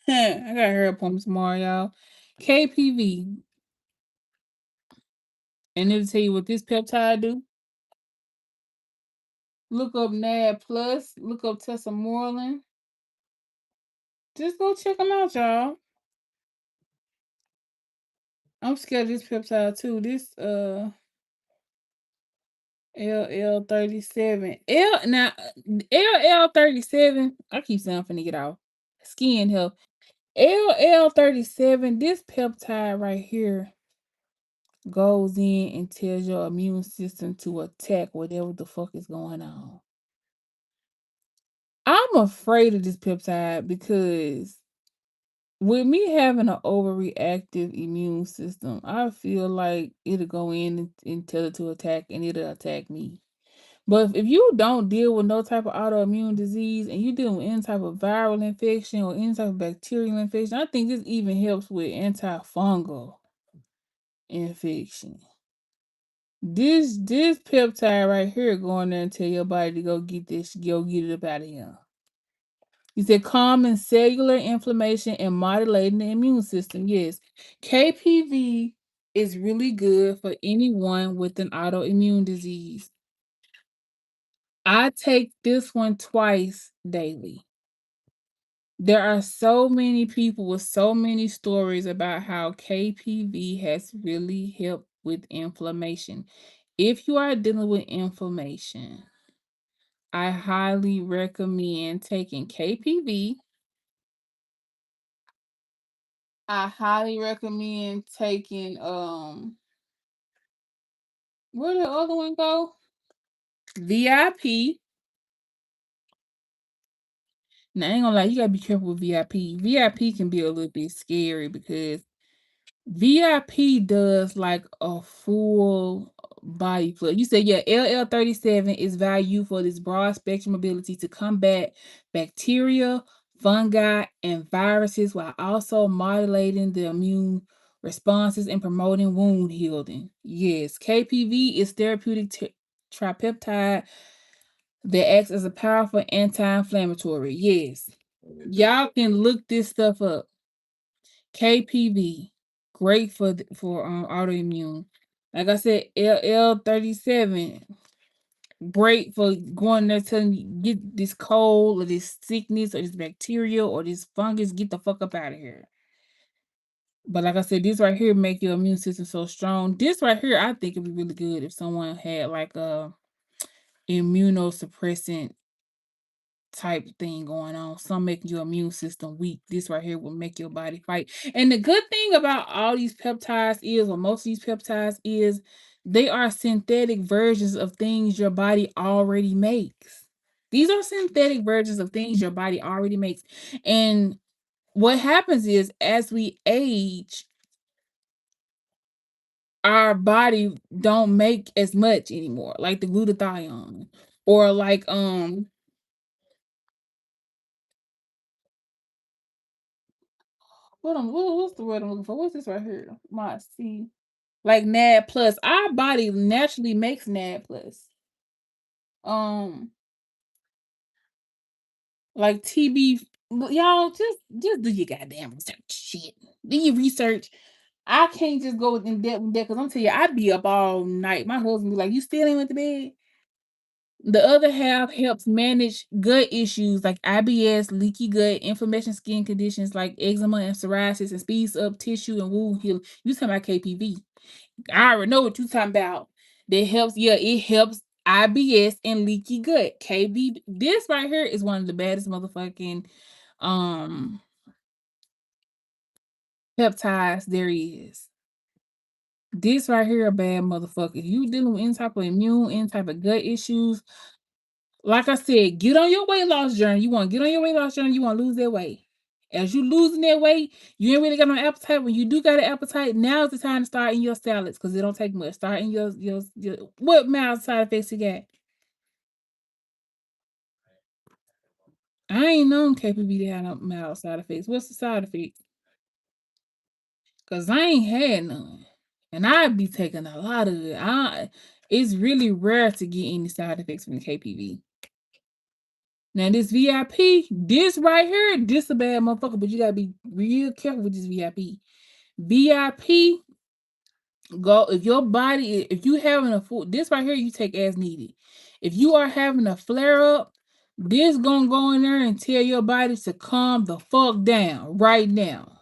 I gotta hurry up on tomorrow, y'all. KPV. And it'll tell you what this peptide do. Look up NAD Plus. Look up Tessamorelin. Just go check them out, y'all. I'm scared of this peptide too. This LL37. LL37. I keep saying I'm finna get off. Skin health. LL37. This peptide right here goes in and tells your immune system to attack whatever the fuck is going on. I'm afraid of this peptide because with me having an overreactive immune system, I feel like it'll go in and tell it to attack and it'll attack me. But if you don't deal with no type of autoimmune disease and you deal with any type of viral infection or any type of bacterial infection, I think this even helps with antifungal infection. This peptide right here going there and tell your body to go get it up out of here. You said calming cellular inflammation and modulating the immune system. Yes, KPV is really good for anyone with an autoimmune disease. I take this one twice daily. There are so many people with so many stories about how KPV has really helped with inflammation. If you are dealing with inflammation, I highly recommend taking KPV. I highly recommend taking where the other one go? VIP. Now I ain't gonna lie, you gotta be careful with VIP. VIP can be a little bit scary because VIP does like a full body flood. You said, yeah, LL37 is valued for this broad spectrum ability to combat bacteria, fungi, and viruses while also modulating the immune responses and promoting wound healing. Yes, KPV is therapeutic tripeptide that acts as a powerful anti-inflammatory. Yes, y'all can look this stuff up. KPV, great for autoimmune. Like I said, LL37, great for going there telling you get this cold or this sickness or this bacteria or this fungus, get the fuck up out of here. But like I said, this right here make your immune system so strong. This right here, I think it'd be really good if someone had like a immunosuppressant type thing going on. Some making your immune system weak. This right here will make your body fight. And the good thing about all these peptides is, or most of these peptides is, they are synthetic versions of things your body already makes. These are synthetic versions of things your body already makes. And what happens is as we age, our body don't make as much anymore, like the glutathione or like what's the word I'm looking for? What's this right here? My C. Like NAD plus. Our body naturally makes NAD plus. Um, like TB. Y'all just do your goddamn research. Shit. Do your research. I can't just go in depth with that because I'm telling you, I'd be up all night. My husband be like, "You still ain't went to bed?" The other half helps manage gut issues like IBS, leaky gut, inflammation, skin conditions like eczema and psoriasis, and speeds up tissue and wound healing. You talking about KPV? I already know what you talking about. That helps. Yeah, it helps IBS and leaky gut. KB. This right here is one of the baddest motherfucking um peptides there is. This right here a bad motherfucker. If you dealing with any type of immune, any type of gut issues, like I said, get on your weight loss journey. You want to get on your weight loss journey, you want to lose that weight. As you losing that weight, you ain't really got no appetite. When you do got an appetite, now's the time to start in your salads because it don't take much. Start in your what mild side effects you got? I ain't known KPB to have no mild side effects. What's the side effects? Cause I ain't had none, and I be taking a lot of it. It's really rare to get any side effects from the KPV. Now this VIP, this right here, this a bad motherfucker, but you gotta be real careful with this VIP. VIP, go if your body, if you having a full, this right here, you take as needed. If you are having a flare up, this gonna go in there and tell your body to calm the fuck down right now.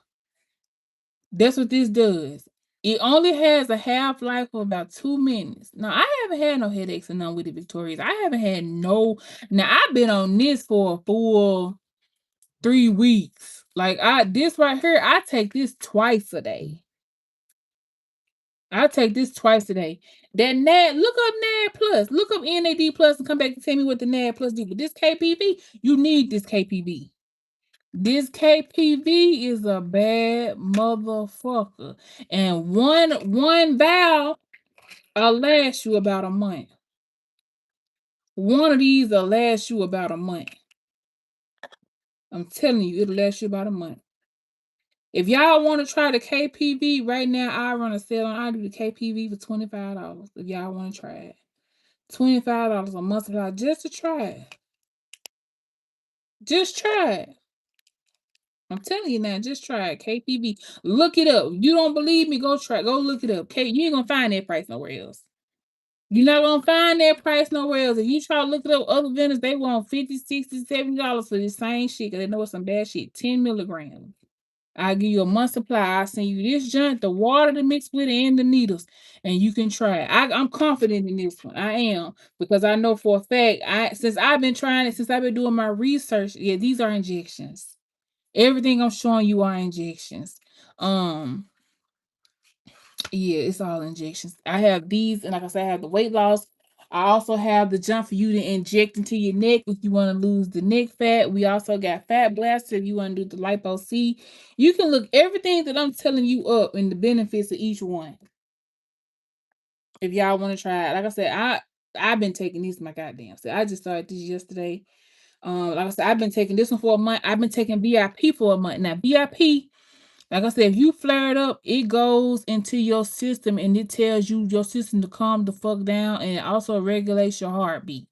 That's what this does. It only has a half life of about 2 minutes. Now I haven't had no headaches or none with it, Victorious. I haven't had no. Now I've been on this for a full 3 weeks. Like this right here, I take this twice a day. I take this twice a day. That NAD, look up NAD plus, look up NAD plus, and come back and tell me what the NAD plus do. But this KPV, you need this KPV. This KPV is a bad motherfucker. And one valve will last you about a month. One of these will last you about a month. I'm telling you, it'll last you about a month. If y'all want to try the KPV right now, I run a sale on. I do the KPV for $25. If y'all want to try it, $25 a month supply just to try it. Just try it. I'm telling you now, just try it. KPV. Look it up. You don't believe me? Go try. Go look it up. You ain't gonna find that price nowhere else. You're not gonna find that price nowhere else. If you try to look it up, other vendors they want $50, $60, $70 for the same shit because they know it's some bad shit. 10 milligrams. I'll give you a month supply. I'll send you this junk, the water to mix with it, and the needles, and you can try it. I'm confident in this one. I am because I know for a fact. Since I've been trying it, since I've been doing my research. Yeah, these are injections. Everything I'm showing you are injections. Yeah, it's all injections. I have these, and like I said, I have the weight loss. I also have the jump for you to inject into your neck if you want to lose the neck fat. We also got Fat Blaster if you want to do the Lipo C. You can look everything that I'm telling you up and the benefits of each one. If y'all want to try it, like I said, I've been taking these my goddamn. So I just started this yesterday. Like I said, I've been taking this one for a month. I've been taking VIP for a month. Now VIP, like I said, if you flare it up, it goes into your system and it tells you your system to calm the fuck down, and it also regulates your heartbeat.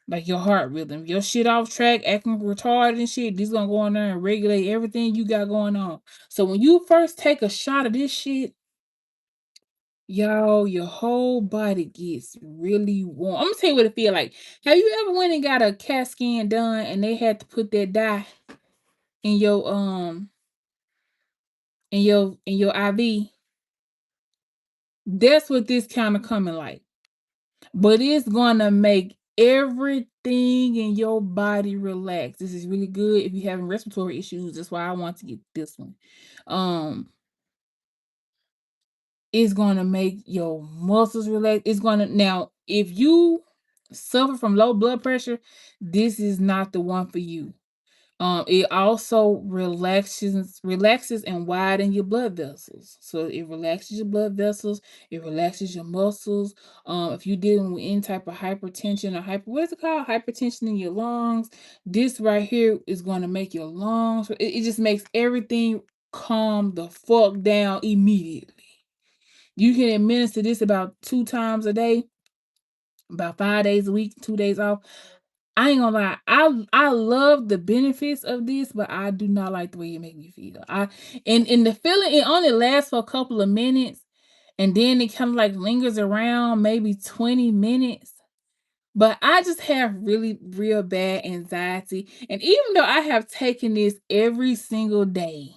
Like your heart rhythm. Your shit off track, acting retarded and shit, this gonna go in there and regulate everything you got going on. So when you first take a shot of this shit, y'all, your whole body gets really warm. I'm gonna tell you what it feel like. Have you ever went and got a CAT scan done and they had to put that dye in your IV? That's what this kind of coming like. But it's gonna make everything in your body relax. This is really good if you're having respiratory issues. That's why I want to get this one. Um, it's gonna make your muscles relax. It's gonna now, if you suffer from low blood pressure, this is not the one for you. It also relaxes and widens your blood vessels. So it relaxes your blood vessels, it relaxes your muscles. If you're dealing with any type of hypertension or what's it called? Hypertension in your lungs, this right here is going to make your lungs, it just makes everything calm the fuck down immediately. You can administer this about 2 times a day, about 5 days a week, 2 days off. I ain't gonna lie, I love the benefits of this, but I do not like the way it make me feel. And the feeling, it only lasts for a couple of minutes, and then it kind of like lingers around maybe 20 minutes. But I just have really real bad anxiety. And even though I have taken this every single day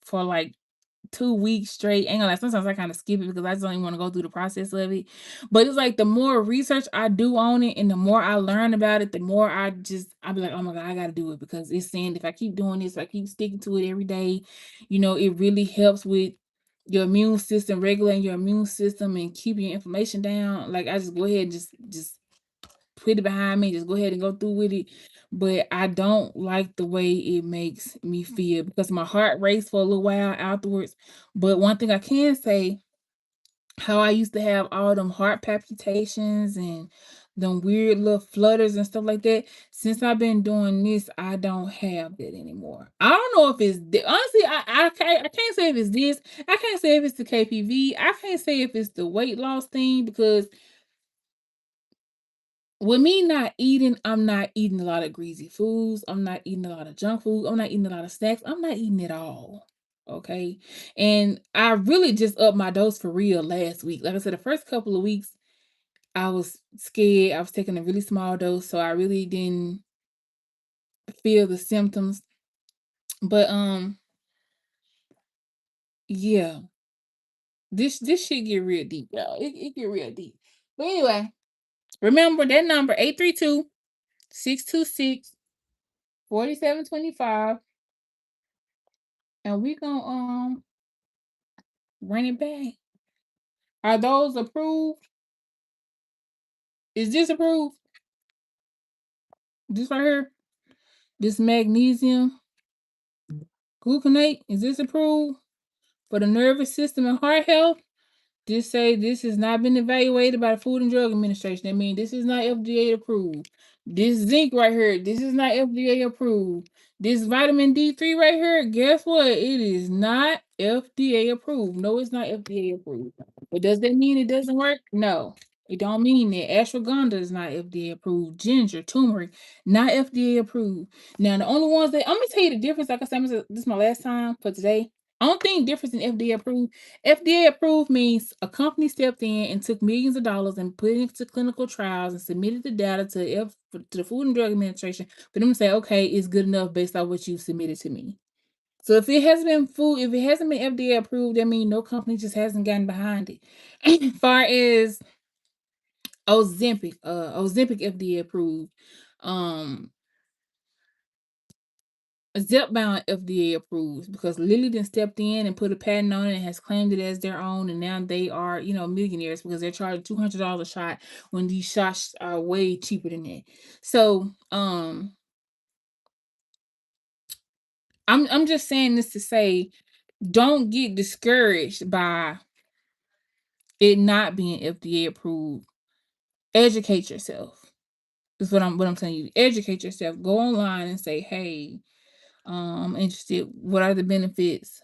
for like 2 weeks straight. Ain't gonna lie, sometimes I kind of skip it because I just don't even want to go through the process of it. But it's like the more research I do on it and the more I learn about it, the more I'll be like, oh my God, I gotta do it because it's saying if I keep doing this, if I keep sticking to it every day, it really helps with your immune system, regulating your immune system and keeping your inflammation down. Like I just go ahead and just put it behind me, just go ahead and go through with it. But I don't like the way it makes me feel because my heart races for a little while afterwards. But one thing I can say, how I used to have all them heart palpitations and them weird little flutters and stuff like that. Since I've been doing this, I don't have that anymore. I don't know if it's honestly, I can't say if it's this. I can't say if it's the KPV. I can't say if it's the weight loss thing because with me not eating, I'm not eating a lot of greasy foods. I'm not eating a lot of junk food. I'm not eating a lot of snacks. I'm not eating it all. Okay. And I really just upped my dose for real last week. Like I said, the first couple of weeks, I was scared. I was taking a really small dose, so I really didn't feel the symptoms. But yeah, this shit get real deep, y'all. It get real deep. But anyway, remember that number 832-626-4725, and we gonna run it back. Are those approved? Is this approved? This right here? This magnesium gluconate, is this approved for the nervous system and heart health? Just say this has not been evaluated by the Food and Drug Administration. That means this is not FDA approved. This zinc right here, this is not FDA approved. This vitamin D3 right here, guess what? It is not FDA approved. No, it's not FDA approved. But does that mean it doesn't work? No, it don't mean that. Ashwagandha is not FDA approved. Ginger, turmeric, not FDA approved. Now, the only ones that I'm gonna tell you the difference. Like I said, this is my last time for today. I don't think difference in FDA approved. FDA approved means a company stepped in and took millions of dollars and put it into clinical trials and submitted the data to the Food and Drug Administration for them to say, okay, it's good enough based on what you submitted to me. So if it hasn't been FDA approved, that means no company just hasn't gotten behind it. As far as Ozempic FDA approved. Um, Zepbound FDA approved because Lilly then stepped in and put a patent on it and has claimed it as their own, and now they are, millionaires because they're charging $200 a shot when these shots are way cheaper than that. So, I'm just saying this to say, don't get discouraged by it not being FDA approved. Educate yourself. Is what I'm telling you. Educate yourself. Go online and say, hey, I'm interested. What are the benefits?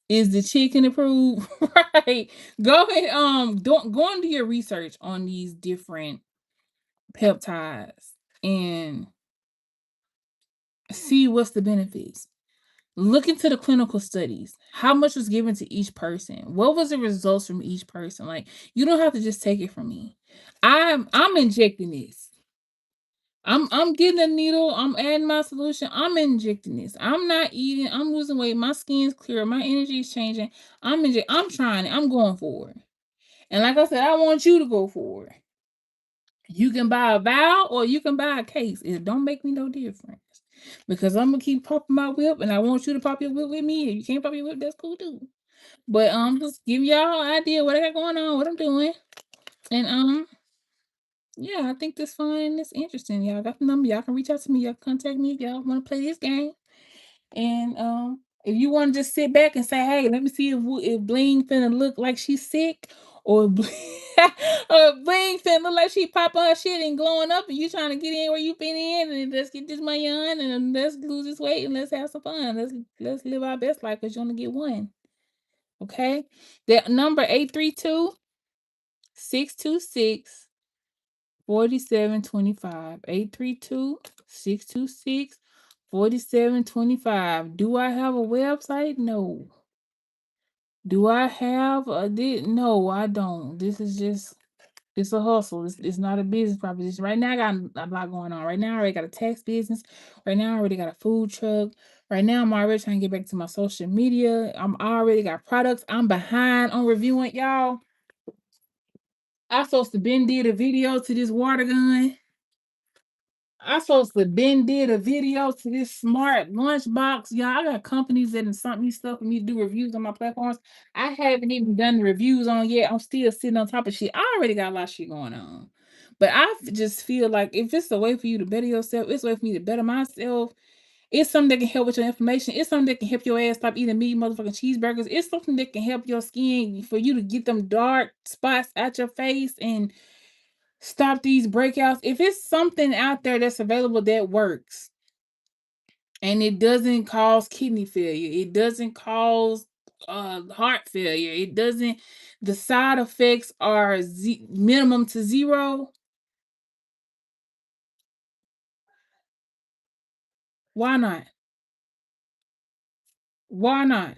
Is the chicken approved? Right. Go ahead. Don't go and do your research on these different peptides and see what's the benefits. Look into the clinical studies. How much was given to each person? What was the results from each person? Like, you don't have to just take it from me. I'm injecting this. I'm getting a needle. I'm adding my solution. I'm injecting this. I'm not eating. I'm losing weight. My skin's clear. My energy is changing. I'm trying it. I'm going for it. And like I said, I want you to go for it. You can buy a vial or you can buy a case. It don't make me no difference. Because I'm gonna keep popping my whip and I want you to pop your whip with me. If you can't pop your whip, that's cool too. But just give y'all an idea what I got going on, what I'm doing. And yeah, I think this fun. It's interesting. Y'all got the number. Y'all can reach out to me. Y'all contact me if y'all want to play this game. And if you want to just sit back and say, "Hey, let me see if Bling finna look like she's sick," or or Bling finna look like she popping her shit and glowing up, and you trying to get in where you been in, and let's get this money on, and let's lose this weight, and let's have some fun. Let's live our best life because you only get one. Okay, that number 832-626-4725. 832-626-4725. Do I have a website? No. Do I have a No, I don't. This is just it's a hustle. It's not a business proposition. Right now, I got a lot going on. Right now, I already got a tax business. Right now, I already got a food truck. Right now, I'm already trying to get back to my social media. I'm already got products. I'm behind on reviewing, y'all. I supposed to been did a video to this water gun. I supposed to been did a video to this smart lunchbox. Y'all, I got companies that sent me stuff for me to do reviews on my platforms. I haven't even done the reviews on yet. I'm still sitting on top of shit. I already got a lot of shit going on. But just feel like if it's a way for you to better yourself, it's a way for me to better myself. It's something that can help with your inflammation. It's something that can help your ass stop eating meat, motherfucking cheeseburgers. It's something that can help your skin for you to get them dark spots out your face and stop these breakouts. If it's something out there that's available that works and it doesn't cause kidney failure, it doesn't cause heart failure, it doesn't, the side effects are minimum to zero. Why not? Why not?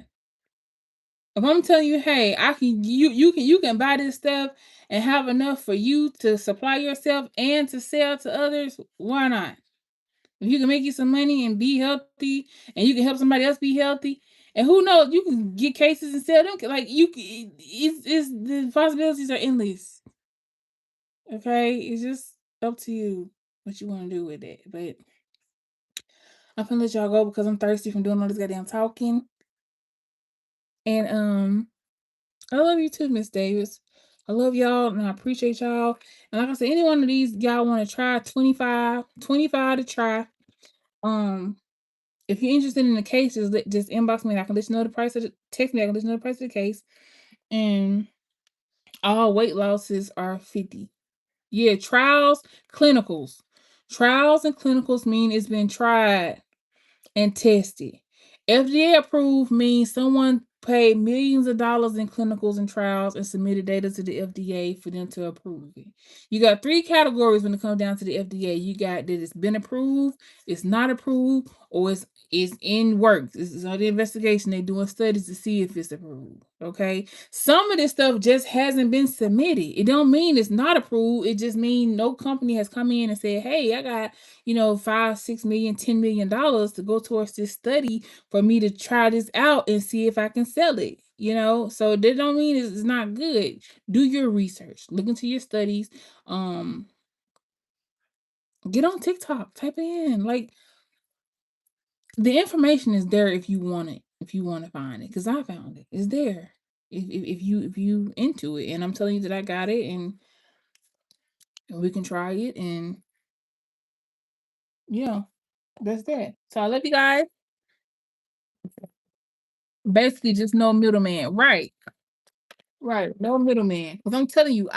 If I'm telling you, hey, I can you can buy this stuff and have enough for you to supply yourself and to sell to others, why not? If you can make you some money and be healthy and you can help somebody else be healthy, and who knows, you can get cases and sell them. Like it's the possibilities are endless. Okay, it's just up to you what you want to do with it. But I'm gonna let y'all go because I'm thirsty from doing all this goddamn talking. And I love you too, Miss Davis. I love y'all and I appreciate y'all. And like I said, any one of these y'all want to try 25 to try. Um, if you're interested in the cases, just inbox me and I can let you know the price of the text me, I can let you know the price of the case. And all weight losses are 50. Yeah, clinicals. Trials and clinicals mean it's been tried and tested. FDA approved means someone paid millions of dollars in clinicals and trials and submitted data to the FDA for them to approve it. You got three categories when it comes down to the FDA. You got that it's been approved, it's not approved, or it's in works. It's on the investigation. They're doing studies to see if it's approved. Okay. Some of this stuff just hasn't been submitted. It don't mean it's not approved. It just means no company has come in and said, hey, I got 5, 6 million, $10 million to go towards this study for me to try this out and see if I can sell it. So that don't mean it's not good. Do your research, look into your studies. Get on TikTok, type it in. Like, the information is there if you want it, if you want to find it, because I found it. It's there. If you into it, and I'm telling you that I got it, and we can try it, and yeah, that's that. So I love you guys. Basically, just no middleman. Right. Right. No middleman. Because I'm telling you,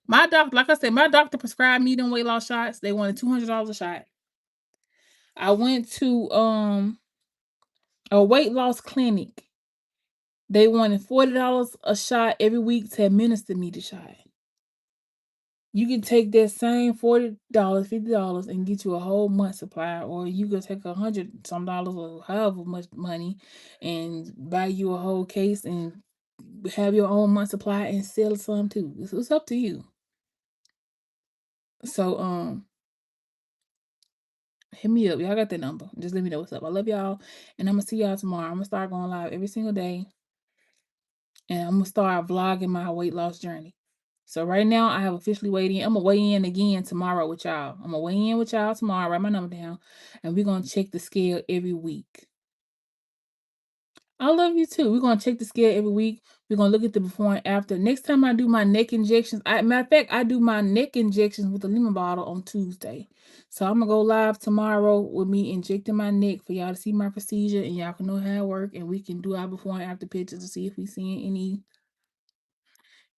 my doctor, like I said, my doctor prescribed me them weight loss shots. They wanted $200 a shot. I went to a weight loss clinic. They wanted $40 a shot every week to administer me the shot. You can take that same $40, $50 and get you a whole month supply, or you could take $100 or however much money and buy you a whole case and have your own month supply and sell some too. It's up to you. So hit me up. Y'all got that number. Just let me know what's up. I love y'all. And I'm gonna see y'all tomorrow. I'm gonna start going live every single day. And I'm gonna start vlogging my weight loss journey. So right now I have officially weighed in. I'm gonna weigh in again tomorrow with y'all. I'm gonna weigh in with y'all tomorrow. Write my number down. And we're gonna check the scale every week. I love you too. We're gonna check the scale every week. We're gonna look at the before and after. Next time I do my neck injections, matter of fact, I do my neck injections with a lemon bottle on Tuesday. So I'm gonna go live tomorrow with me injecting my neck for y'all to see my procedure and y'all can know how it works, and we can do our before and after pictures to see if we seeing any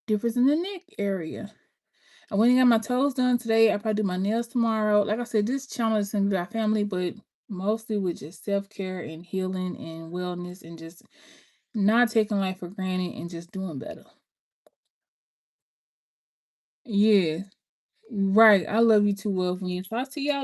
difference in the neck area. I went and got my toes done today. I probably do my nails tomorrow. Like I said, this channel is gonna be our family, but mostly with just self-care and healing and wellness and just not taking life for granted and just doing better. Yeah, right. I love you too, well, when you talk to y'all.